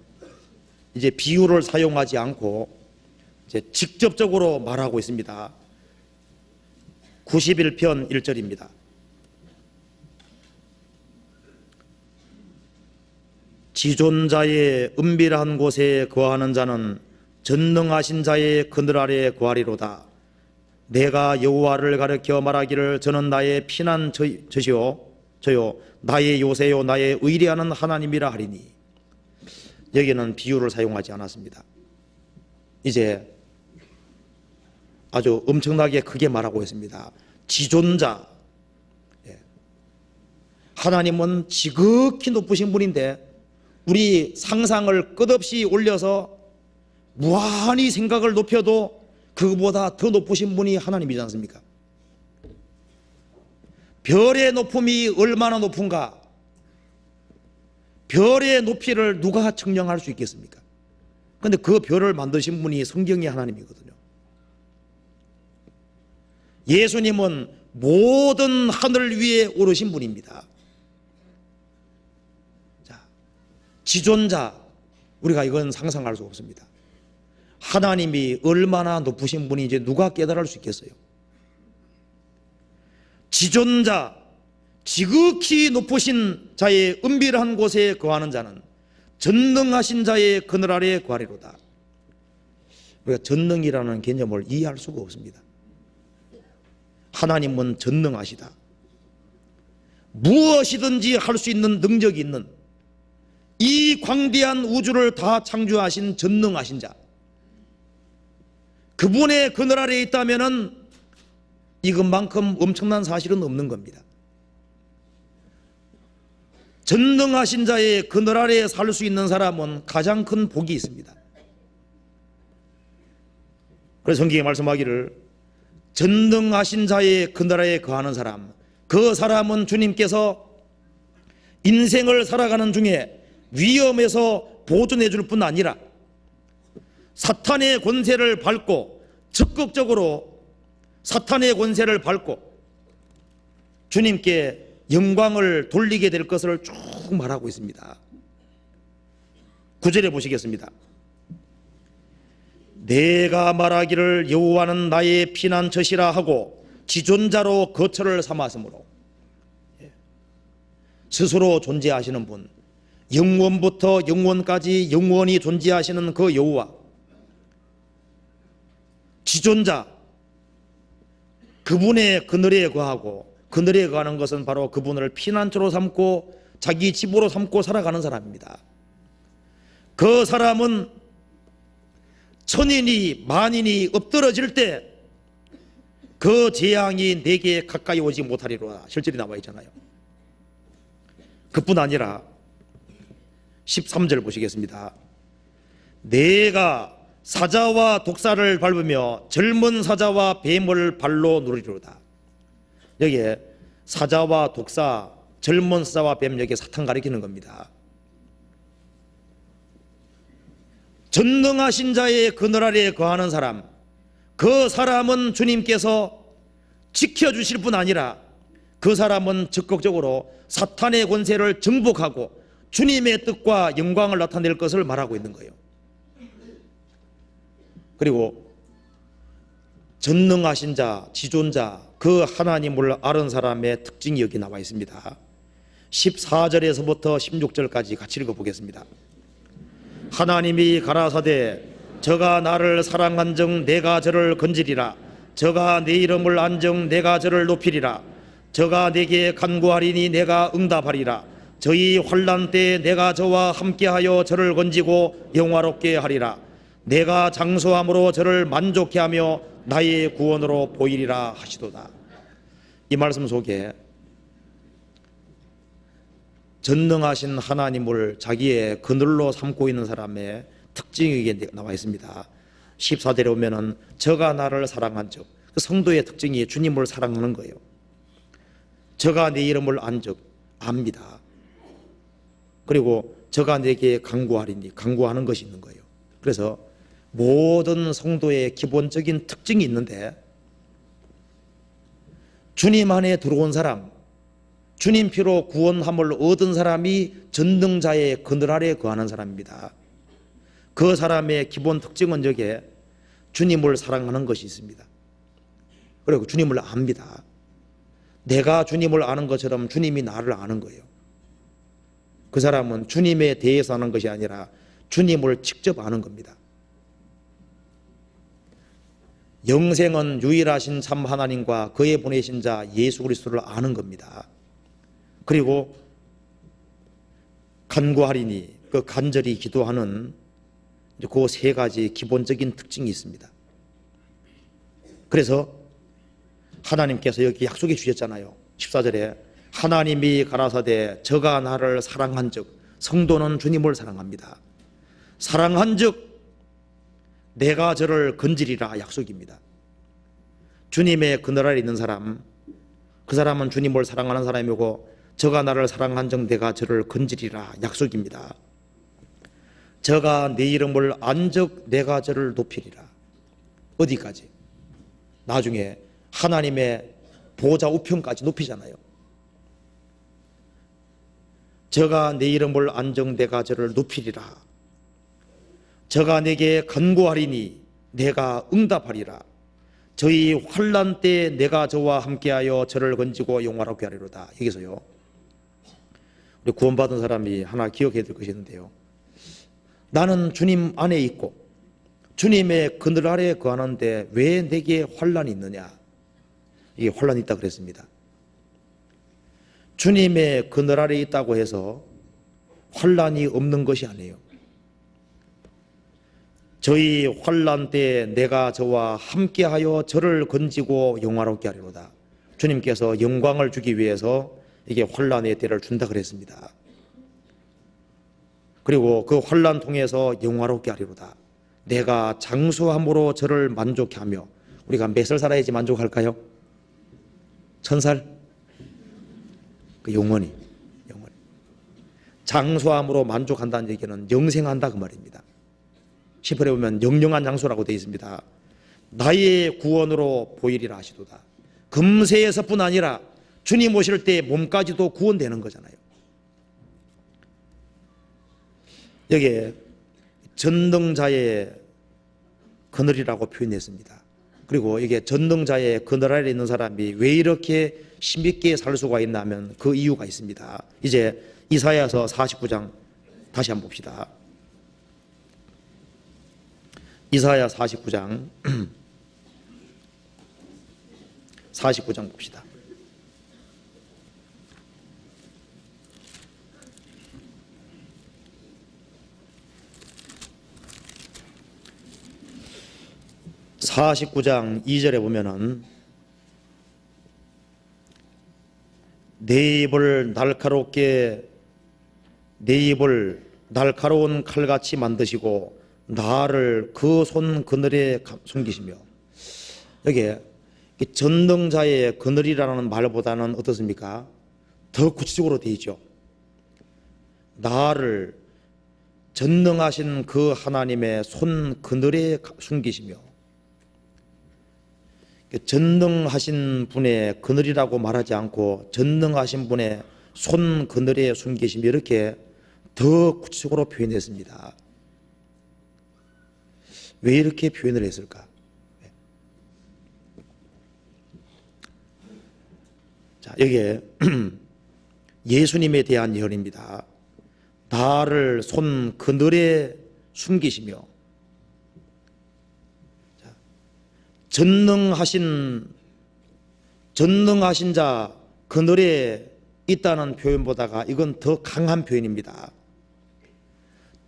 Speaker 1: 이제 비유를 사용하지 않고 이제 직접적으로 말하고 있습니다. 91편 1절입니다. 지존자의 은밀한 곳에 거하는 자는 전능하신 자의 그늘 아래 거하리로다. 내가 여호와를 가리켜 말하기를 저는 나의 피난 저시요 저요 나의 요새요 나의 의리하는 하나님이라 하리니. 여기는 비유를 사용하지 않았습니다. 이제 아주 엄청나게 크게 말하고 있습니다. 지존자, 하나님은 지극히 높으신 분인데 우리 상상을 끝없이 올려서 무한히 생각을 높여도 그보다 더 높으신 분이 하나님이지 않습니까? 별의 높음이 얼마나 높은가? 별의 높이를 누가 측량할 수 있겠습니까? 그런데 그 별을 만드신 분이 성경의 하나님이거든요. 예수님은 모든 하늘 위에 오르신 분입니다. 자, 지존자, 우리가 이건 상상할 수 없습니다. 하나님이 얼마나 높으신 분인지 누가 깨달을 수 있겠어요? 지존자, 지극히 높으신 자의 은밀한 곳에 거하는 자는 전능하신 자의 그늘 아래에 거하리로다. 우리가 전능이라는 개념을 이해할 수가 없습니다. 하나님은 전능하시다. 무엇이든지 할 수 있는 능력이 있는 이 광대한 우주를 다 창조하신 전능하신 자, 그분의 그늘 아래에 있다면은 이것만큼 엄청난 사실은 없는 겁니다. 전능하신 자의 그늘 아래에 살 수 있는 사람은 가장 큰 복이 있습니다. 그래서 성경에 말씀하기를 전능하신 자의 그늘 아래에 거하는 사람, 그 사람은 주님께서 인생을 살아가는 중에 위험에서 보존해 줄 뿐 아니라 사탄의 권세를 밟고 적극적으로 사탄의 권세를 밟고 주님께 영광을 돌리게 될 것을 쭉 말하고 있습니다. 9절에 보시겠습니다. 내가 말하기를 여호와는 나의 피난처시라 하고 지존자로 거처를 삼았으므로, 스스로 존재하시는 분, 영원부터 영원까지 영원히 존재하시는 그 여호와, 지존자, 그분의 그늘에 거하고, 그늘에 거하는 것은 바로 그분을 피난처로 삼고 자기 집으로 삼고 살아가는 사람입니다. 그 사람은 천인이 만인이 엎드러질 때 그 재앙이 내게 가까이 오지 못하리로다. 실절이 나와 있잖아요. 그뿐 아니라 13절 보시겠습니다. 내가 사자와 독사를 밟으며 젊은 사자와 뱀을 발로 누르리로다. 여기에 사자와 독사, 젊은 사자와 뱀, 여기에 사탄 가리키는 겁니다. 전능하신 자의 그늘 아래에 거하는 사람, 그 사람은 주님께서 지켜주실 뿐 아니라 그 사람은 적극적으로 사탄의 권세를 정복하고 주님의 뜻과 영광을 나타낼 것을 말하고 있는 거예요. 그리고 전능하신 자, 지존자, 그 하나님을 아는 사람의 특징이 여기 나와 있습니다. 14절에서부터 16절까지 같이 읽어보겠습니다. 하나님이 가라사대 저가 나를 사랑한즉 내가 저를 건지리라. 저가 내 이름을 안즉 내가 저를 높이리라. 저가 내게 간구하리니 내가 응답하리라. 저희 환난 때에 내가 저와 함께하여 저를 건지고 영화롭게 하리라. 내가 장수함으로 저를 만족케 하며 나의 구원으로 보이리라 하시도다. 이 말씀 속에 전능하신 하나님을 자기의 그늘로 삼고 있는 사람의 특징이 나와 있습니다. 14절에 보면은 저가 나를 사랑한즉, 그 성도의 특징이 주님을 사랑하는 거예요. 저가 내 이름을 안즉, 압니다. 그리고 저가 내게 간구하리니, 간구하는 것이 있는 거예요. 그래서 모든 성도의 기본적인 특징이 있는데, 주님 안에 들어온 사람, 주님 피로 구원함을 얻은 사람이 전능자의 그늘 아래 거하는 사람입니다. 그 사람의 기본 특징은 여기에 주님을 사랑하는 것이 있습니다. 그리고 주님을 압니다. 내가 주님을 아는 것처럼 주님이 나를 아는 거예요. 그 사람은 주님에 대해서 아는 것이 아니라 주님을 직접 아는 겁니다. 영생은 유일하신 참 하나님과 그의 보내신 자 예수 그리스도를 아는 겁니다. 그리고 간구하리니, 그 간절히 기도하는 그 세 가지 기본적인 특징이 있습니다. 그래서 하나님께서 여기 약속해 주셨잖아요. 14절에 하나님이 가라사대 저가 나를 사랑한즉, 성도는 주님을 사랑합니다. 사랑한즉 내가 저를 건지리라 약속입니다. 주님의 그늘 아래 있는 사람, 그 사람은 주님을 사랑하는 사람이고, 저가 나를 사랑한즉 내가 저를 건지리라 약속입니다. 저가 내 이름을 안즉 내가 저를 높이리라. 어디까지? 나중에 하나님의 보좌 우편까지 높이잖아요. 저가 내 이름을 안즉 내가 저를 높이리라. 저가 내게 간구하리니 내가 응답하리라. 저희 환난 때에 내가 저와 함께하여 저를 건지고 영화롭게 하리로다. 여기서요, 우리 구원받은 사람이 하나 기억해야 될 것이 있는데요, 나는 주님 안에 있고 주님의 그늘 아래에 거하는데 왜 내게 환난이 있느냐? 이게 환난이 있다 그랬습니다. 주님의 그늘 아래에 있다고 해서 환난이 없는 것이 아니에요. 저희 환난 때에 내가 저와 함께하여 저를 건지고 영화롭게 하리로다. 주님께서 영광을 주기 위해서 이게 환난의 때를 준다 그랬습니다. 그리고 그 환난 통해서 영화롭게 하리로다. 내가 장수함으로 저를 만족케 하며, 우리가 몇 살 살아야지 만족할까요? 1000살? 그 영원히 장수함으로 만족한다는 얘기는 영생한다 그 말입니다. 10절에 보면 영영한 장수라고 되어 있습니다. 나의 구원으로 보이리라 하시도다. 금세에서뿐 아니라 주님 오실 때 몸까지도 구원되는 거잖아요. 여기에 전능자의 그늘이라고 표현했습니다. 그리고 이게 전능자의 그늘 아래 있는 사람이 왜 이렇게 힘있게 살 수가 있나 하면 그 이유가 있습니다. 이제 이사야서 49장 다시 한번 봅시다. 이사야 49장 49장 봅시다. (49장) 2절에 보면은 내 입을 날카로운 칼같이 만드시고 나를 그 손 그늘에 숨기시며, 여기에 전능자의 그늘이라는 말보다는 어떻습니까? 더 구체적으로 되어 있죠. 나를 전능하신 그 하나님의 손 그늘에 숨기시며, 전능하신 분의 그늘이라고 말하지 않고 전능하신 분의 손 그늘에 숨기시며, 이렇게 더 구체적으로 표현했습니다. 왜 이렇게 표현을 했을까? 자, 여기에 예수님에 대한 예언입니다. 나를 손 그늘에 숨기시며, 전능하신 자 그늘에 있다는 표현보다가 이건 더 강한 표현입니다.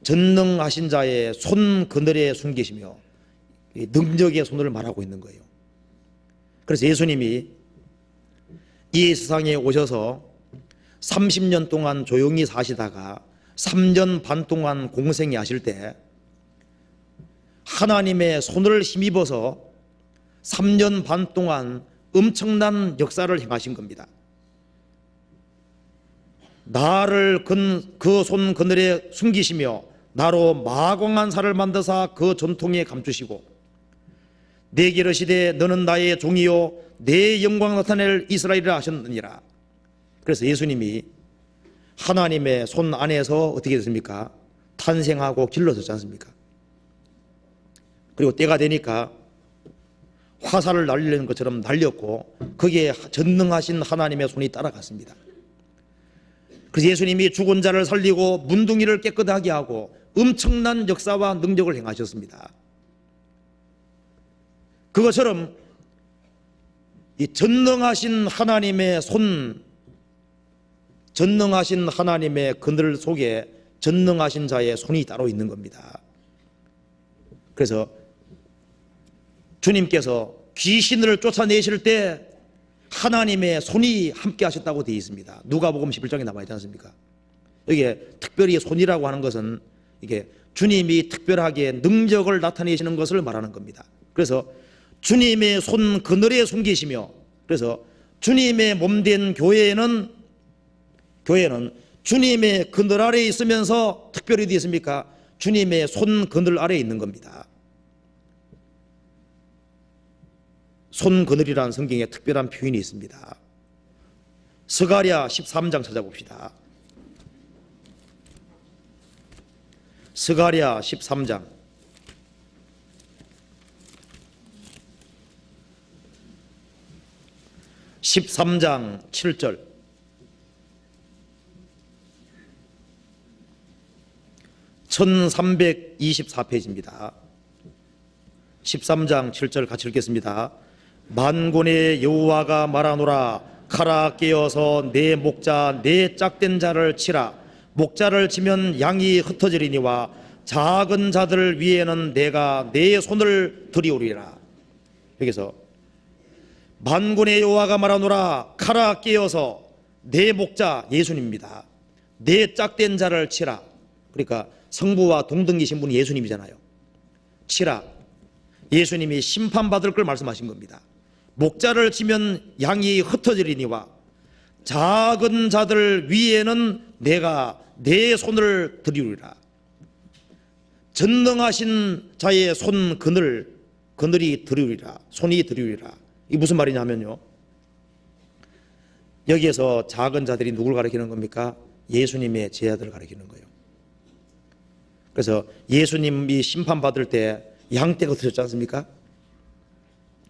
Speaker 1: 전능하신 자의 손 그늘에 숨기시며, 능력의 손을 말하고 있는 거예요. 그래서 예수님이 이 세상에 오셔서 30년 동안 조용히 사시다가 3년 반 동안 공생에 하실 때 하나님의 손을 힘입어서 3년 반 동안 엄청난 역사를 행하신 겁니다. 나를 그 손 그늘에 숨기시며 나로 마광한 살을 만드사 그 전통에 감추시고 내게 이르시되 너는 나의 종이요 내 영광 나타낼 이스라엘이라 하셨느니라. 그래서 예수님이 하나님의 손 안에서 어떻게 됐습니까? 탄생하고 길러졌지 않습니까? 그리고 때가 되니까 화살을 날리는 것처럼 날렸고 거기에 전능하신 하나님의 손이 따라갔습니다. 그래서 예수님이 죽은 자를 살리고 문둥이를 깨끗하게 하고 엄청난 역사와 능력을 행하셨습니다. 그것처럼 이 전능하신 하나님의 손, 전능하신 하나님의 그늘 속에 전능하신 자의 손이 따로 있는 겁니다. 그래서 주님께서 귀신을 쫓아내실 때 하나님의 손이 함께 하셨다고 되어 있습니다. 누가복음 11장에 나와 있지 않습니까? 여기에 특별히 손이라고 하는 것은 이게 주님이 특별하게 능력을 나타내시는 것을 말하는 겁니다. 그래서 주님의 손 그늘에 숨기시며, 그래서 주님의 몸된 교회는 주님의 그늘 아래에 있으면서 특별히 어디 있습니까? 주님의 손 그늘 아래에 있는 겁니다. 손 그늘이라는 성경에 특별한 표현이 있습니다. 스가랴 13장 찾아봅시다. 스가랴 13장 13장 7절. 1324페이지입니다. 13장 7절 같이 읽겠습니다. 만군의 여호와가 말하노라. 칼아 깨어서 내 목자 내 짝된 자를 치라. 목자를 치면 양이 흩어지리니와 작은 자들 위에는 내가 내 손을 들이오리라. 여기서 만군의 여호와가 말하노라. 칼아 깨어서 내 목자, 예수님입니다. 내 짝된 자를 치라. 그러니까 성부와 동등이신 분이 예수님이잖아요. 치라. 예수님이 심판받을 걸 말씀하신 겁니다. 목자를 치면 양이 흩어지리니와 작은 자들 위에는 내가 내 손을 들이우리라. 전능하신 자의 손 그늘이 들이우리라. 손이 들이우리라. 이게 무슨 말이냐면요, 여기에서 작은 자들이 누굴 가리키는 겁니까? 예수님의 제자들을 가리키는 거예요. 그래서 예수님이 심판받을 때 양떼가 흩어졌지 않습니까?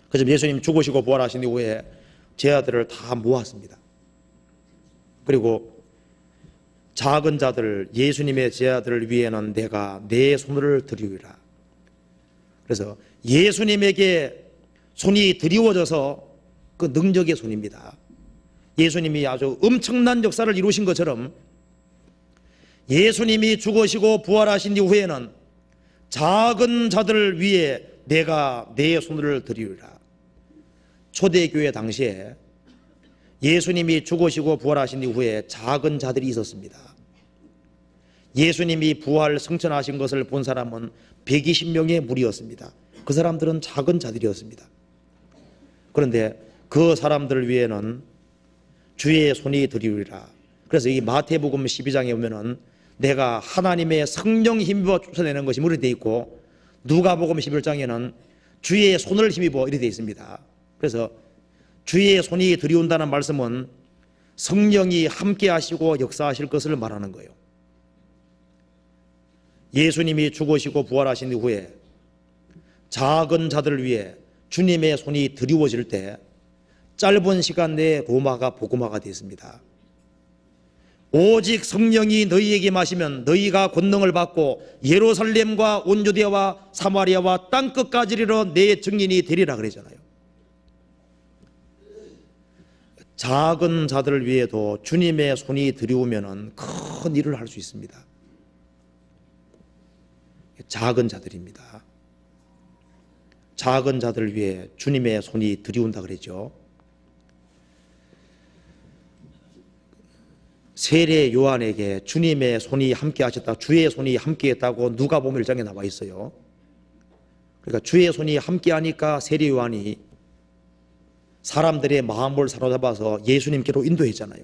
Speaker 1: 그래서 예수님 죽으시고 부활하신 이후에 제자들을 다 모았습니다. 그리고 작은 자들, 예수님의 제자들을 위해는 내가 내 손을 들이우리라. 그래서 예수님에게 손이 드리워져서 그 능력의 손입니다. 예수님이 아주 엄청난 역사를 이루신 것처럼 예수님이 죽으시고 부활하신 이후에는 작은 자들 위에 내가 내 손을 들이우리라. 초대교회 당시에 예수님이 죽으시고 부활하신 이후에 작은 자들이 있었습니다. 예수님이 부활 승천하신 것을 본 사람은 120명의 무리였습니다. 그 사람들은 작은 자들이었습니다. 그런데 그 사람들 위에는 주의 손이 들이우리라. 그래서 이 마태복음 12장에 보면은 내가 하나님의 성령 힘입어 쫓아내는 것이 이렇게 되어 있고, 누가복음 11장에는 주의 손을 힘입어 이렇게 되어 있습니다. 그래서 주의 손이 들이운다는 말씀은 성령이 함께 하시고 역사하실 것을 말하는 거예요. 예수님이 죽으시고 부활하신 이후에 작은 자들을 위해 주님의 손이 드리워질 때 짧은 시간 내에 로마가 복음화가 되었습니다. 오직 성령이 너희에게 마시면 너희가 권능을 받고 예루살렘과 온 유대와 사마리아와 땅끝까지 이르러 내 증인이 되리라 그러잖아요. 작은 자들을 위해도 주님의 손이 들이오면 큰 일을 할 수 있습니다. 작은 자들입니다. 작은 자들을 위해 주님의 손이 들이온다 그랬죠. 세례 요한에게 주님의 손이 함께 하셨다, 주의 손이 함께 했다고 누가복음 1장에 나와 있어요. 그러니까 주의 손이 함께 하니까 세례 요한이 사람들의 마음을 사로잡아서 예수님께로 인도했잖아요.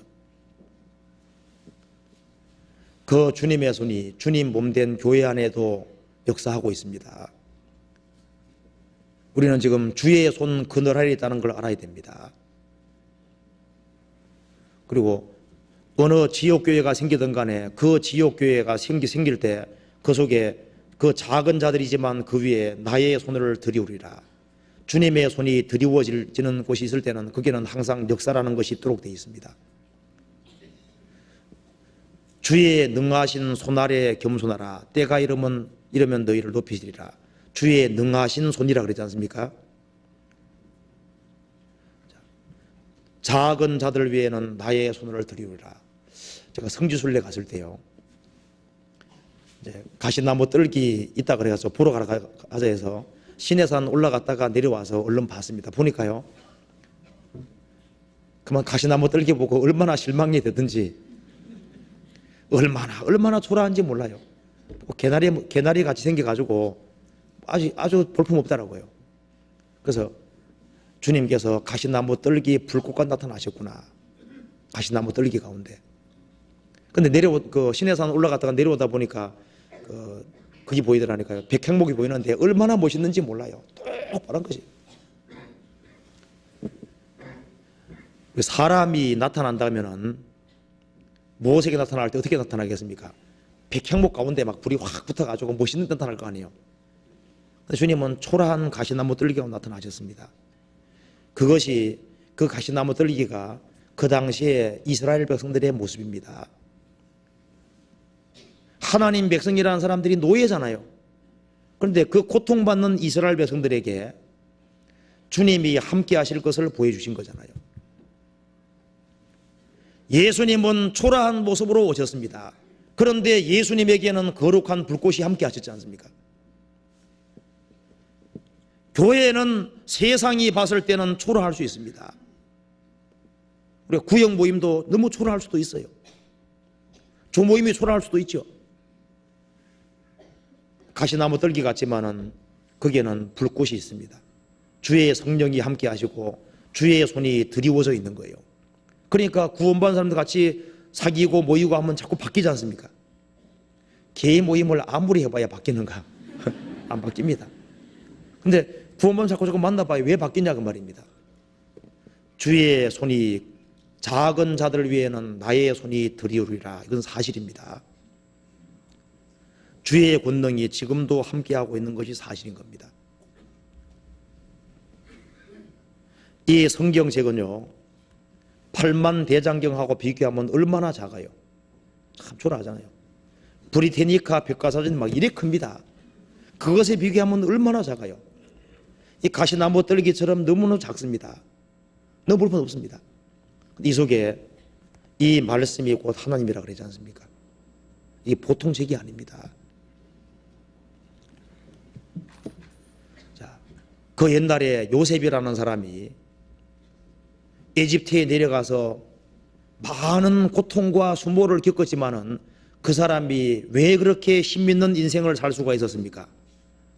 Speaker 1: 그 주님의 손이 주님 몸된 교회 안에도 역사하고 있습니다. 우리는 지금 주의 손 그늘 아래 있다는 걸 알아야 됩니다. 그리고 어느 지역교회가 생기든 간에 그 지역교회가 생길 때 그 속에 그 작은 자들이지만 그 위에 나의 손을 들이우리라. 주님의 손이 드리워지는 곳이 있을 때는 거기는 항상 역사라는 것이 있도록 되어 있습니다. 주의 능하신 손 아래 겸손하라. 때가 이르면 너희를 높이시리라. 주의 능하신 손이라 그러지 않습니까? 작은 자들 위에는 나의 손을 들이우리라. 제가 성지순례 갔을 때요, 이제 가시나무 뜰기 있다 그래서 보러 가자 해서 시내산 올라갔다가 내려와서 얼른 봤습니다. 보니까요, 그만 가시나무 뜰기 보고 얼마나 실망이 되든지, 얼마나 초라한지 몰라요. 개나리 같이 생겨가지고 아주 볼품없더라고요. 그래서 주님께서 가시나무 뜰기 불꽃과 나타나셨구나. 가시나무 뜰기 가운데. 근데 그 시내산 올라갔다가 내려오다 보니까 그게 보이더라니까요. 백향목이 보이는데 얼마나 멋있는지 몰라요. 똑바른 것이. 사람이 나타난다면은 모색이 나타날 때 어떻게 나타나겠습니까? 백향목 가운데 막 불이 확 붙어가지고 멋있는 듯 나타날 거 아니에요. 주님은 초라한 가시나무 뜰기가 나타나셨습니다. 그것이, 그 가시나무 뜰기가 그 당시에 이스라엘 백성들의 모습입니다. 하나님 백성이라는 사람들이 노예잖아요. 그런데 그 고통받는 이스라엘 백성들에게 주님이 함께 하실 것을 보여주신 거잖아요. 예수님은 초라한 모습으로 오셨습니다. 그런데 예수님에게는 거룩한 불꽃이 함께 하셨지 않습니까? 교회는 세상이 봤을 때는 초라할 수 있습니다. 우리가 구역 모임도 너무 초라할 수도 있어요. 조모임이 초라할 수도 있죠. 가시나무 뜰기 같지만은 거기에는 불꽃이 있습니다. 주의 성령이 함께 하시고 주의 손이 드리워져 있는 거예요. 그러니까 구원받은 사람들 같이 사귀고 모이고 하면 자꾸 바뀌지 않습니까? 개인 모임을 아무리 해봐야 바뀌는가? 안 바뀝니다. 근데 구원받으면 자꾸 만나봐야 왜 바뀌냐 그 말입니다. 주의 손이, 작은 자들 위에는 나의 손이 드리우리라. 이건 사실입니다. 주의 권능이 지금도 함께하고 있는 것이 사실인 겁니다. 이 성경책은요, 8만 대장경하고 비교하면 얼마나 작아요. 참 초라하잖아요. 브리테니카 백과사전이 막 이래 큽니다. 그것에 비교하면 얼마나 작아요. 이 가시나무 뜰기처럼 너무나 작습니다. 너무 볼품 없습니다. 이 속에 이 말씀이 곧 하나님이라 그러지 않습니까? 이게 보통 책이 아닙니다. 자, 그 옛날에 요셉이라는 사람이 에집트에 내려가서 많은 고통과 수모를 겪었지만은 그 사람이 왜 그렇게 힘있는 인생을 살 수가 있었습니까?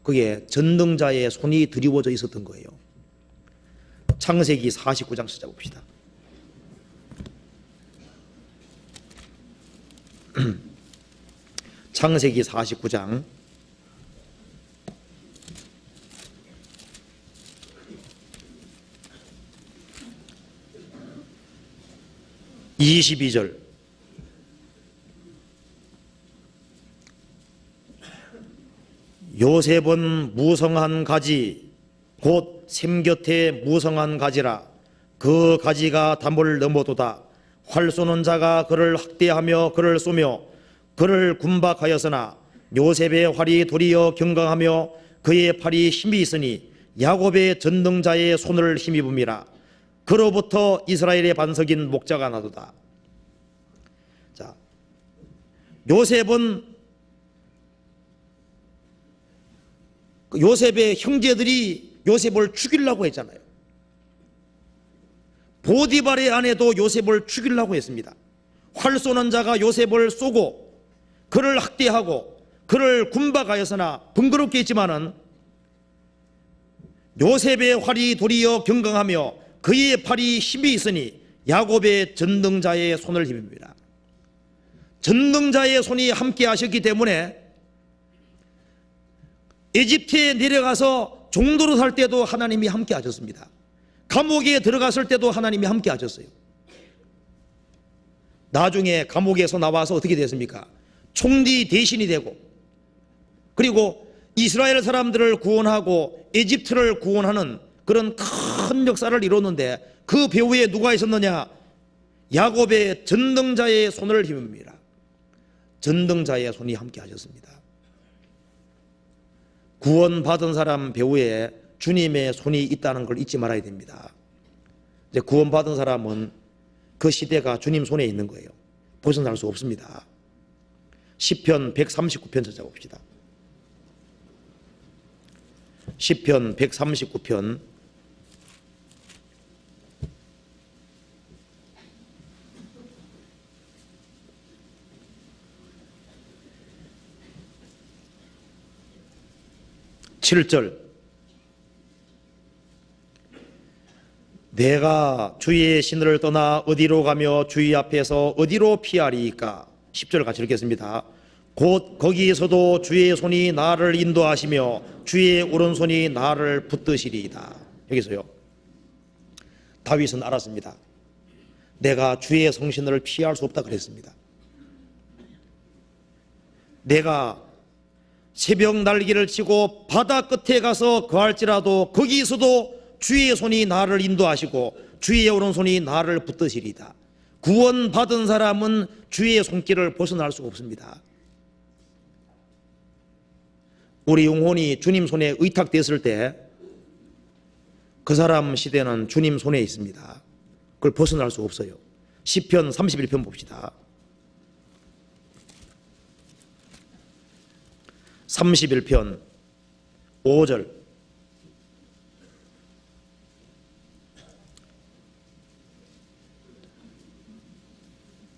Speaker 1: 그게 전능자의 손이 드리워져 있었던 거예요. 창세기 49장 찾아봅시다. 창세기 49장 22절. 요셉은 무성한 가지 곧 샘 곁에 무성한 가지라. 그 가지가 담을 넘어도다. 활 쏘는 자가 그를 학대하며 그를 쏘며 그를 군박하였으나 요셉의 활이 도리어 경강하며 그의 팔이 힘이 있으니 야곱의 전능자의 손을 힘입음이라. 그로부터 이스라엘의 반석인 목자가 나도다. 자, 요셉의 형제들이 요셉을 죽이려고 했잖아요. 보디발의 아내도 요셉을 죽이려고 했습니다. 활 쏘는 자가 요셉을 쏘고 그를 학대하고 그를 군박하였으나 번거롭게 했지만은 요셉의 활이 도리어 경강하며 그의 팔이 힘이 있으니 야곱의 전능자의 손을 힘입니다. 전능자의 손이 함께 하셨기 때문에 에집트에 내려가서 종도로 살 때도 하나님이 함께 하셨습니다. 감옥에 들어갔을 때도 하나님이 함께 하셨어요. 나중에 감옥에서 나와서 어떻게 됐습니까? 총리 대신이 되고, 그리고 이스라엘 사람들을 구원하고 에집트를 구원하는 그런 큰 역사를 이뤘는데, 그 배후에 누가 있었느냐? 야곱의 전능자의 손을 힘입니다. 전능자의 손이 함께 하셨습니다. 구원받은 사람 배후에 주님의 손이 있다는 걸 잊지 말아야 됩니다. 이제 구원받은 사람은 그 시대가 주님 손에 있는 거예요. 벗어날 수 없습니다. 시편 139편 찾아봅시다. 시편 139편 7절. 내가 주의 신을 떠나 어디로 가며 주의 앞에서 어디로 피하리이까? 10절 같이 읽겠습니다. 곧 거기에서도 주의 손이 나를 인도하시며 주의 오른손이 나를 붙드시리이다. 여기서요, 다윗은 알았습니다. 내가 주의 성신을 피할 수 없다 그랬습니다. 내가 새벽 날개를 치고 바다 끝에 가서 거할지라도 거기서도 주의 손이 나를 인도하시고 주의 오른손이 나를 붙드시리이다. 구원받은 사람은 주의 손길을 벗어날 수가 없습니다. 우리 영혼이 주님 손에 의탁됐을 때 그 사람 시대는 주님 손에 있습니다. 그걸 벗어날 수 없어요. 시편 31편 봅시다. 31편 5절.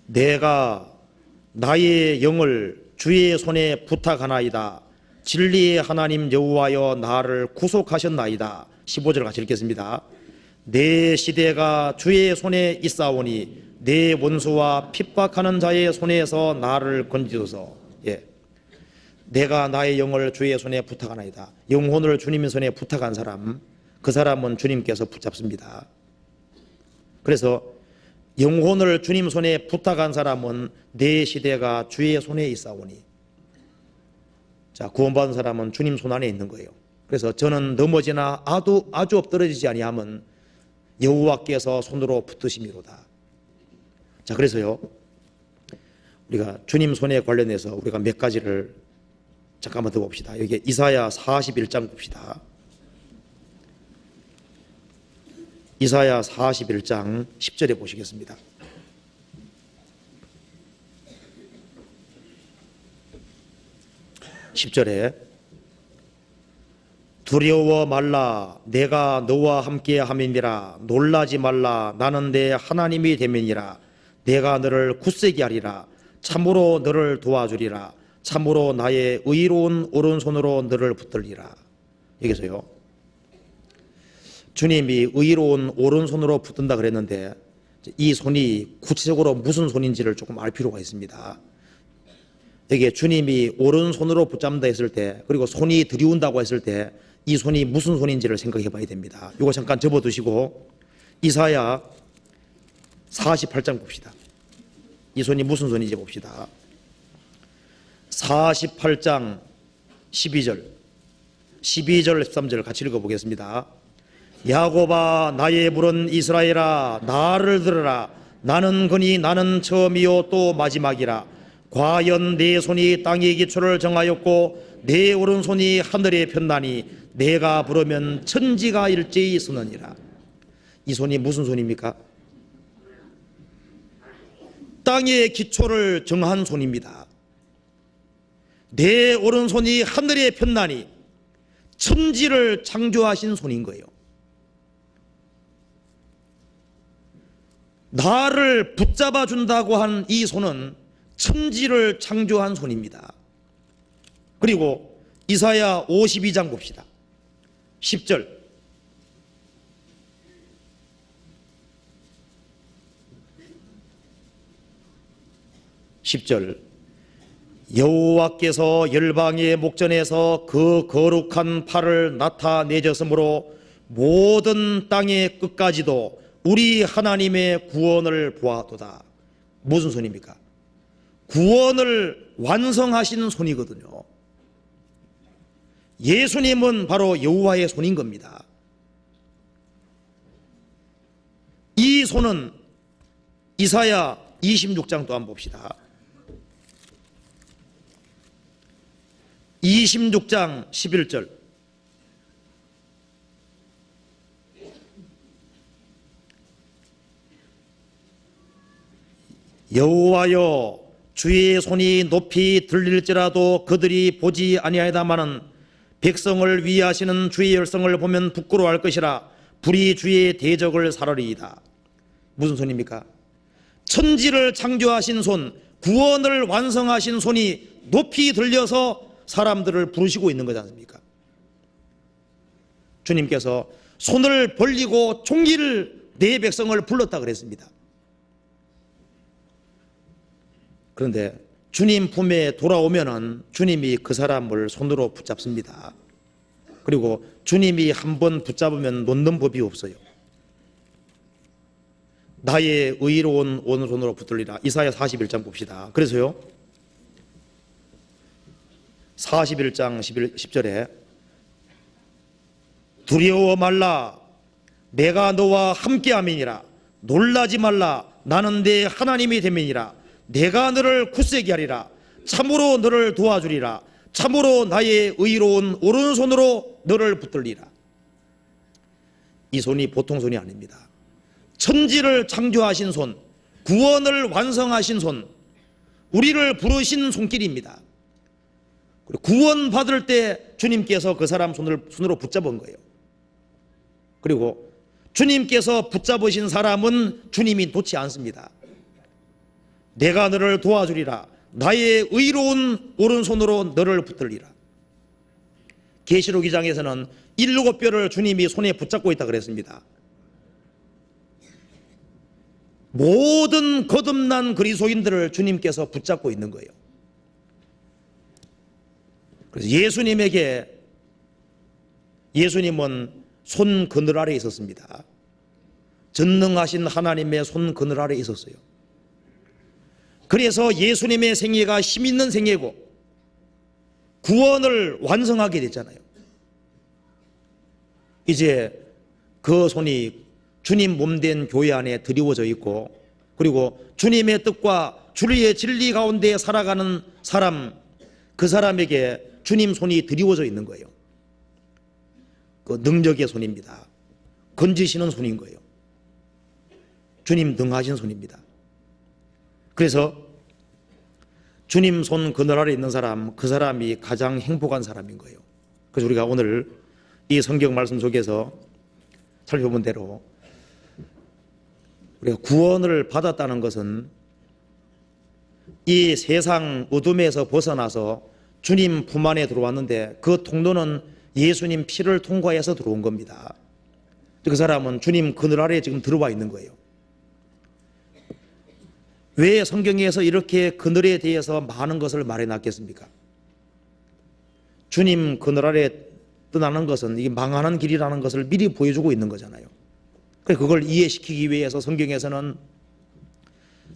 Speaker 1: 내가 나의 영을 주의 손에 부탁하나이다. 진리의 하나님 여호와여 나를 구속하셨나이다. 15절 같이 읽겠습니다. 내 시대가 주의 손에 있사오니 내 원수와 핍박하는 자의 손에서 나를 건지소서. 예. 내가 나의 영을 주의 손에 부탁하나이다. 영혼을 주님의 손에 부탁한 사람, 그 사람은 주님께서 붙잡습니다. 그래서 영혼을 주님 손에 부탁한 사람은 내 시대가 주의 손에 있사오니, 자, 구원받은 사람은 주님 손 안에 있는 거예요. 그래서 저는 넘어지나 아주 엎드러지지 아니하면 여호와께서 손으로 붙드심이로다. 자, 그래서요, 우리가 주님 손에 관련해서 우리가 몇 가지를 잠깐만 더 봅시다. 여기 이사야 41장 봅시다. 이사야 41장 10절에 보시겠습니다. (10절에) 두려워 말라 내가 너와 함께 함이니라. 놀라지 말라 나는 내 하나님이 됨이니라. 내가 너를 굳세게 하리라. 참으로 너를 도와주리라. 참으로 나의 의로운 오른손으로 너를 붙들리라. 여기서요, 주님이 의로운 오른손으로 붙든다 그랬는데 이 손이 구체적으로 무슨 손인지를 조금 알 필요가 있습니다. 여기에 주님이 오른손으로 붙잡는다 했을 때, 그리고 손이 들이운다고 했을 때 이 손이 무슨 손인지를 생각해 봐야 됩니다. 이거 잠깐 접어두시고 이사야 48장 봅시다. 이 손이 무슨 손인지 봅시다. 48장 12절. 12절 13절 같이 읽어보겠습니다. 야곱아 나의 물은 이스라엘아 나를 들으라. 나는 그니 나는 처음이요 또 마지막이라. 과연 내 손이 땅의 기초를 정하였고 내 오른손이 하늘에 폈나니 내가 부르면 천지가 일제히 서느니라. 이 손이 무슨 손입니까? 땅의 기초를 정한 손입니다. 내 오른손이 하늘에 폈나니 천지를 창조하신 손인 거예요. 나를 붙잡아 준다고 한 이 손은 천지를 창조한 손입니다. 그리고 이사야 52장 봅시다. 10절. 여호와께서 열방의 목전에서 그 거룩한 팔을 나타내셨으므로 모든 땅의 끝까지도 우리 하나님의 구원을 보아도다. 무슨 손입니까? 구원을 완성하시는 손이거든요. 예수님은 바로 여호와의 손인 겁니다. 이 손은 이사야 26장 또 한번 봅시다. 26장 11절. 여호와여 주의 손이 높이 들릴지라도 그들이 보지 아니하다마는 백성을 위하시는 주의 열성을 보면 부끄러워할 것이라. 불이 주의 대적을 사르리이다. 무슨 손입니까? 천지를 창조하신 손, 구원을 완성하신 손이 높이 들려서 사람들을 부르시고 있는 거지 않습니까? 주님께서 손을 벌리고 종일 내 백성을 불렀다 그랬습니다. 그런데 주님 품에 돌아오면은 주님이 그 사람을 손으로 붙잡습니다. 그리고 주님이 한번 붙잡으면 놓는 법이 없어요. 나의 의로운 오른손으로 붙들리라. 이사야 41장 봅시다. 그래서요 41장 10절에 두려워 말라 내가 너와 함께함이니라. 놀라지 말라 나는 내 하나님이 됨이니라. 내가 너를 굳세게 하리라. 참으로 너를 도와주리라. 참으로 나의 의로운 오른손으로 너를 붙들리라. 이 손이 보통 손이 아닙니다. 천지를 창조하신 손, 구원을 완성하신 손, 우리를 부르신 손길입니다. 구원 받을 때 주님께서 그 사람 손으로 붙잡은 거예요. 그리고 주님께서 붙잡으신 사람은 주님이 놓지 않습니다. 내가 너를 도와주리라. 나의 의로운 오른손으로 너를 붙들리라. 계시록 2장에서는 7뼈를 주님이 손에 붙잡고 있다 그랬습니다. 모든 거듭난 그리스도인들을 주님께서 붙잡고 있는 거예요. 그래서 예수님은 손 그늘 아래 있었습니다. 전능하신 하나님의 손 그늘 아래 있었어요. 그래서 예수님의 생애가 힘 있는 생애고 구원을 완성하게 됐잖아요. 이제 그 손이 주님 몸된 교회 안에 드리워져 있고, 그리고 주님의 뜻과 주의 진리 가운데 살아가는 사람, 그 사람에게 주님 손이 드리워져 있는 거예요. 그 능력의 손입니다. 건지시는 손인 거예요. 주님 능하신 손입니다. 그래서 주님 손 그늘 아래 있는 사람, 그 사람이 가장 행복한 사람인 거예요. 그래서 우리가 오늘 이 성경 말씀 속에서 살펴본 대로 우리가 구원을 받았다는 것은 이 세상 어둠에서 벗어나서 주님 품 안에 들어왔는데 그 통로는 예수님 피를 통과해서 들어온 겁니다. 그 사람은 주님 그늘 아래에 지금 들어와 있는 거예요. 왜 성경에서 이렇게 그늘에 대해서 많은 것을 말해놨겠습니까? 주님 그늘 아래 떠나는 것은 이게 망하는 길이라는 것을 미리 보여주고 있는 거잖아요. 그걸 이해시키기 위해서 성경에서는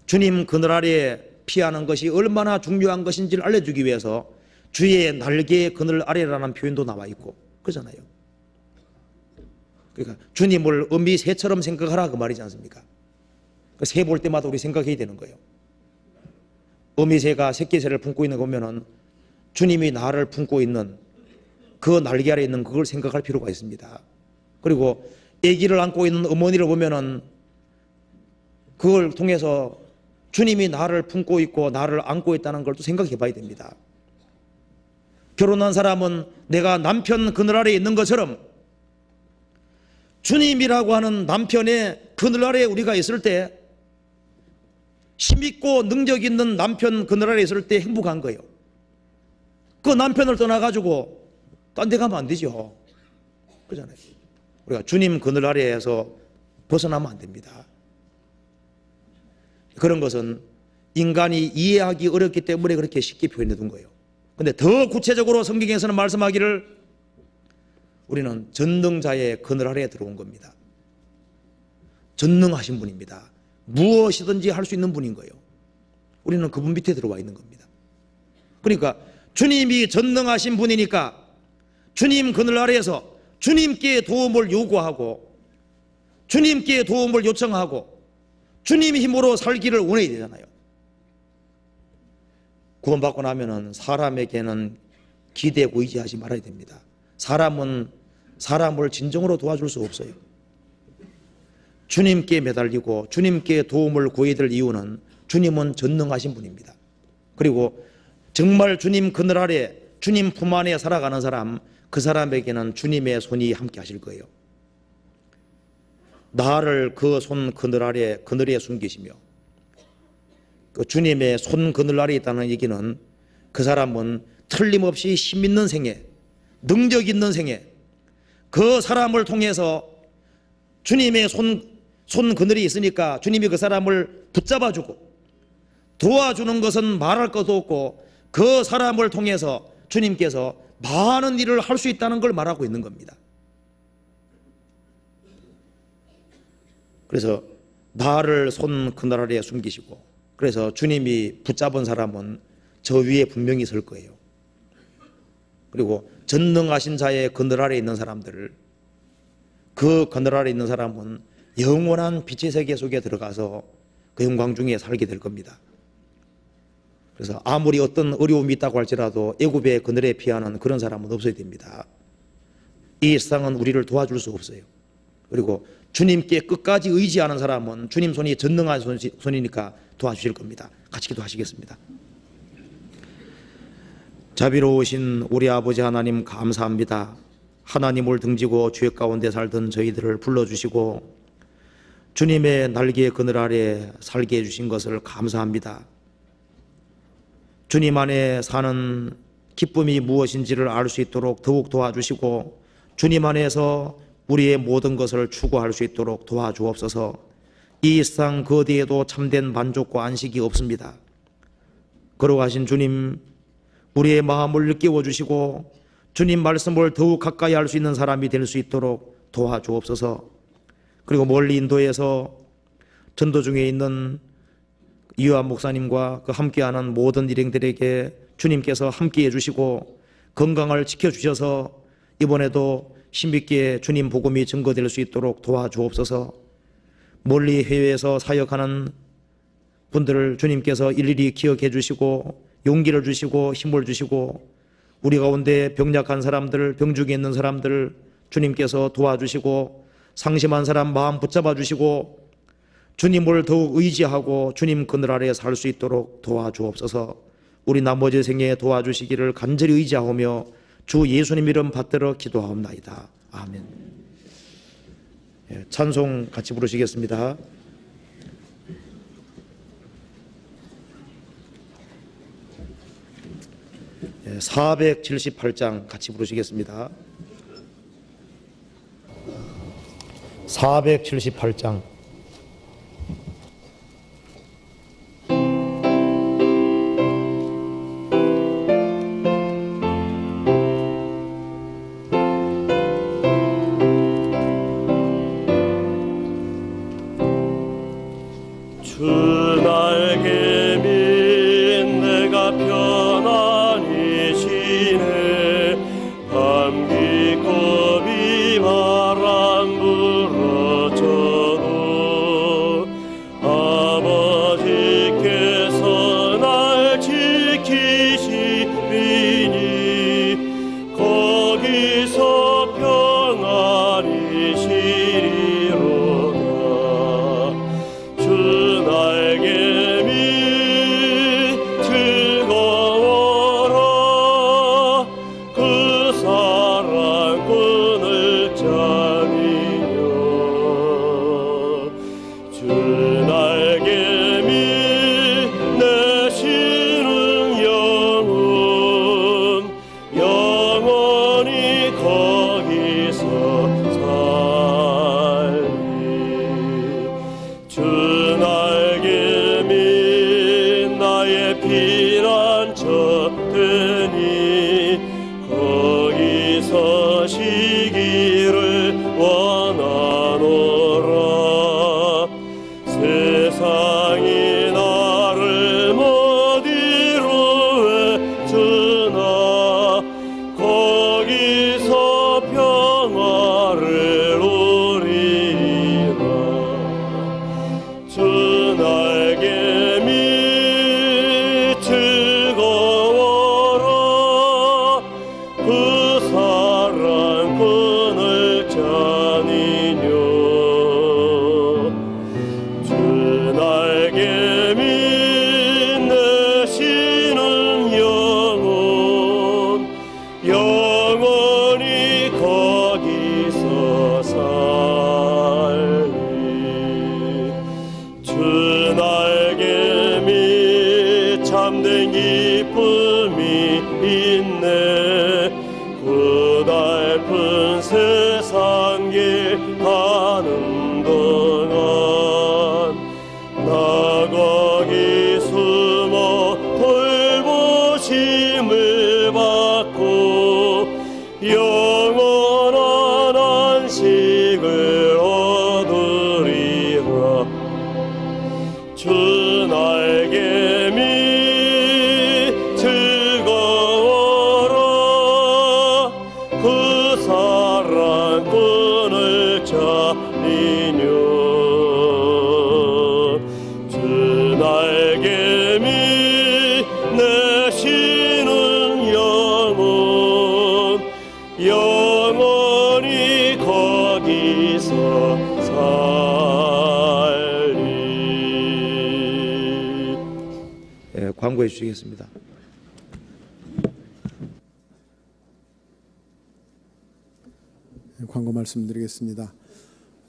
Speaker 1: 주님 그늘 아래 피하는 것이 얼마나 중요한 것인지를 알려주기 위해서 주의 날개의 그늘 아래라는 표현도 나와 있고, 그잖아요. 그러니까 주님을 어미 새처럼 생각하라 그 말이지 않습니까? 새 볼 때마다 우리 생각해야 되는 거예요. 어미 새가 새끼 새를 품고 있는 거 보면은 주님이 나를 품고 있는 그 날개 아래 있는 그걸 생각할 필요가 있습니다. 그리고 아기를 안고 있는 어머니를 보면은 그걸 통해서 주님이 나를 품고 있고 나를 안고 있다는 걸 또 생각해 봐야 됩니다. 결혼한 사람은 내가 남편 그늘 아래 있는 것처럼 주님이라고 하는 남편의 그늘 아래 우리가 있을 때, 힘있고 능력 있는 남편 그늘 아래 있을 때 행복한 거예요. 그 남편을 떠나가지고 딴 데 가면 안 되죠. 그러잖아요. 우리가 주님 그늘 아래에서 벗어나면 안 됩니다. 그런 것은 인간이 이해하기 어렵기 때문에 그렇게 쉽게 표현해 둔 거예요. 근데 더 구체적으로 성경에서는 말씀하기를 우리는 전능자의 그늘 아래에 들어온 겁니다. 전능하신 분입니다. 무엇이든지 할 수 있는 분인 거예요. 우리는 그분 밑에 들어와 있는 겁니다. 그러니까 주님이 전능하신 분이니까 주님 그늘 아래에서 주님께 도움을 요구하고 주님께 도움을 요청하고 주님 힘으로 살기를 원해야 되잖아요. 구원받고 나면은 사람에게는 기대고 의지하지 말아야 됩니다. 사람은 사람을 진정으로 도와줄 수 없어요. 주님께 매달리고 주님께 도움을 구해야 될 이유는 주님은 전능하신 분입니다. 그리고 정말 주님 그늘 아래 주님 품 안에 살아가는 사람, 그 사람에게는 주님의 손이 함께 하실 거예요. 나를 그 손 그늘 아래 그늘에 숨기시며, 그 주님의 손 그늘 아래 있다는 얘기는 그 사람은 틀림없이 힘 있는 생애, 능력 있는 생애, 그 사람을 통해서 주님의 손 그늘이 있으니까 주님이 그 사람을 붙잡아주고 도와주는 것은 말할 것도 없고 그 사람을 통해서 주님께서 많은 일을 할 수 있다는 걸 말하고 있는 겁니다. 그래서 나를 손 그늘 아래에 숨기시고, 그래서 주님이 붙잡은 사람은 저 위에 분명히 설 거예요. 그리고 전능하신 자의 그늘 아래에 있는 사람들을, 그 그늘 아래에 있는 사람은 영원한 빛의 세계 속에 들어가서 그 영광 중에 살게 될 겁니다. 그래서 아무리 어떤 어려움이 있다고 할지라도 애굽의 그늘에 피하는 그런 사람은 없어야 됩니다. 이 세상은 우리를 도와줄 수 없어요. 그리고 주님께 끝까지 의지하는 사람은 주님 손이 전능한 손이니까 도와주실 겁니다. 같이 기도하시겠습니다. 자비로우신 우리 아버지 하나님 감사합니다. 하나님을 등지고 죄 가운데 살던 저희들을 불러주시고 주님의 날개 그늘 아래 살게 해주신 것을 감사합니다. 주님 안에 사는 기쁨이 무엇인지를 알 수 있도록 더욱 도와주시고 주님 안에서 우리의 모든 것을 추구할 수 있도록 도와주옵소서. 이 세상 그 어디에도 참된 만족과 안식이 없습니다. 걸어가신 주님, 우리의 마음을 일깨워 주시고 주님 말씀을 더욱 가까이 할 수 있는 사람이 될 수 있도록 도와주옵소서. 그리고 멀리 인도에서 전도 중에 있는 이유한 목사님과 그 함께하는 모든 일행들에게 주님께서 함께해 주시고 건강을 지켜주셔서 이번에도 힘있게 주님 복음이 증거될 수 있도록 도와주옵소서. 멀리 해외에서 사역하는 분들을 주님께서 일일이 기억해 주시고 용기를 주시고 힘을 주시고 우리 가운데 병약한 사람들, 병중에 있는 사람들 주님께서 도와주시고 상심한 사람 마음 붙잡아 주시고 주님을 더욱 의지하고 주님 그늘 아래 살 수 있도록 도와주옵소서. 우리 나머지 생에 도와주시기를 간절히 의지하며 주 예수님 이름 받들어 기도하옵나이다. 아멘. 찬송 같이 부르시겠습니다. 478장 같이 부르시겠습니다. 478장.
Speaker 2: 주 날개 밑 내가 편안히 지내 밤 깊고 사랑이 거기서 시기를 원하노라. 세상이 나를 어디로 외주나 거기서 평화를 누리라. 주 날개미 즐거워라. 그 사랑꾼을 짜니뇨. 주 날개미 내쉬는 영혼 영원히 거기서 살리. 주 날개미 참된 기쁨이 있네. 고달픈 세상 길 가는 동안 나 거기 숨어 돌보심을 받고 영원한 안식을 얻으리라. 주 날개미 즐거워라. 그 사랑꾼을 짜니뇨. 주 날개미 내쉬는 영혼 영원히 거기서 살리.
Speaker 1: 광고해 주시겠습니다.
Speaker 3: 광고 말씀드리겠습니다.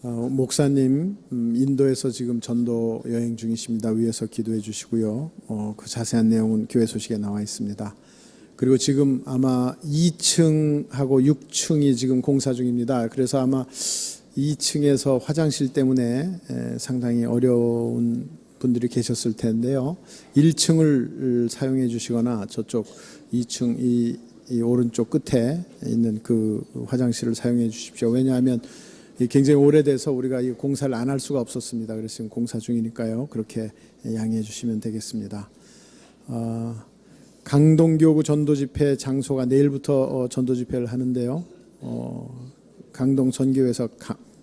Speaker 3: 목사님 인도에서 지금 전도 여행 중이십니다. 위에서 기도해 주시고요. 그 자세한 내용은 교회 소식에 나와 있습니다. 그리고 지금 아마 2층하고 6층이 지금 공사 중입니다. 그래서 아마 2층에서 화장실 때문에 상당히 어려운 분들이 계셨을 텐데요. 1층을 사용해 주시거나 저쪽 2층 이 오른쪽 끝에 있는 그 화장실을 사용해 주십시오. 왜냐하면 굉장히 오래돼서 우리가 이 공사를 안 할 수가 없었습니다. 그래서 지금 공사 중이니까요. 그렇게 양해해 주시면 되겠습니다. 강동교구 전도집회 장소가 내일부터 전도집회를 하는데요. 강동 전교에서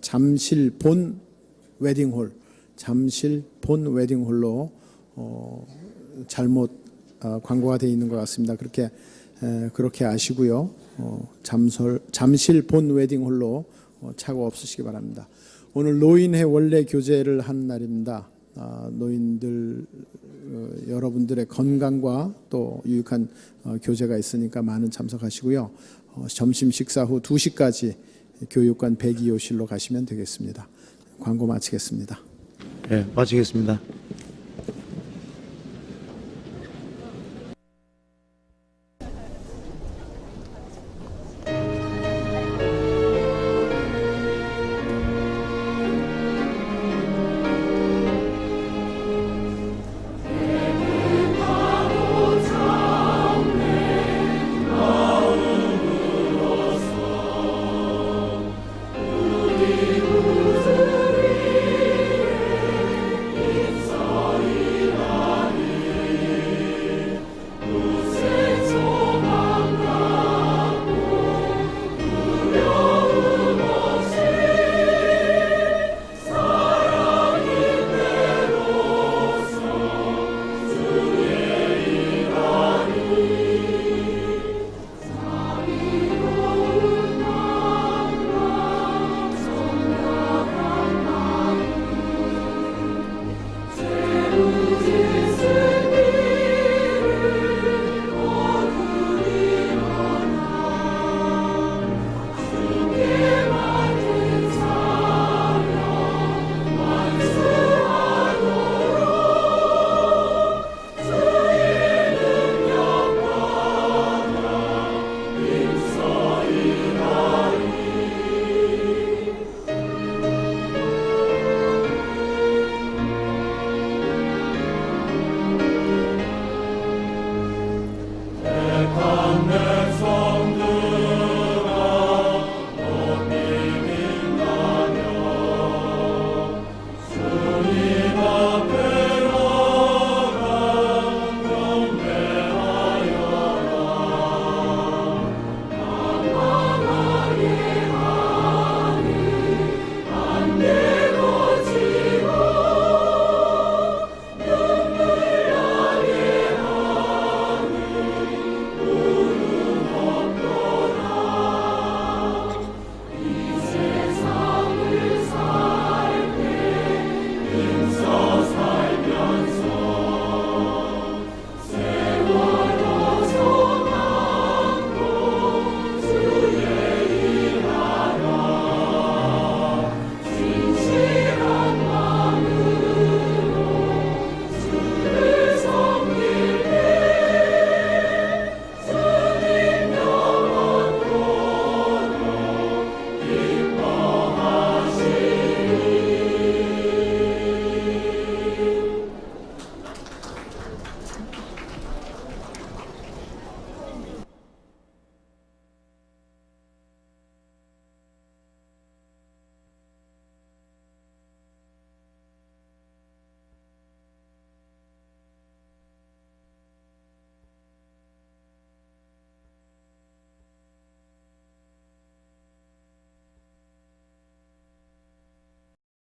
Speaker 3: 잠실 본 웨딩홀, 잠실 본 웨딩홀로 잘못 광고가 되어 있는 것 같습니다. 그렇게 아시고요. 잠실 본 웨딩홀로 착오 없으시기 바랍니다. 오늘 노인회 원래 교제를 한 날입니다. 노인들 여러분들의 건강과 또 유익한 교제가 있으니까 많은 참석하시고요. 점심 식사 후 2시까지 교육관 102호실로 가시면 되겠습니다. 광고 마치겠습니다.
Speaker 1: 마치겠습니다.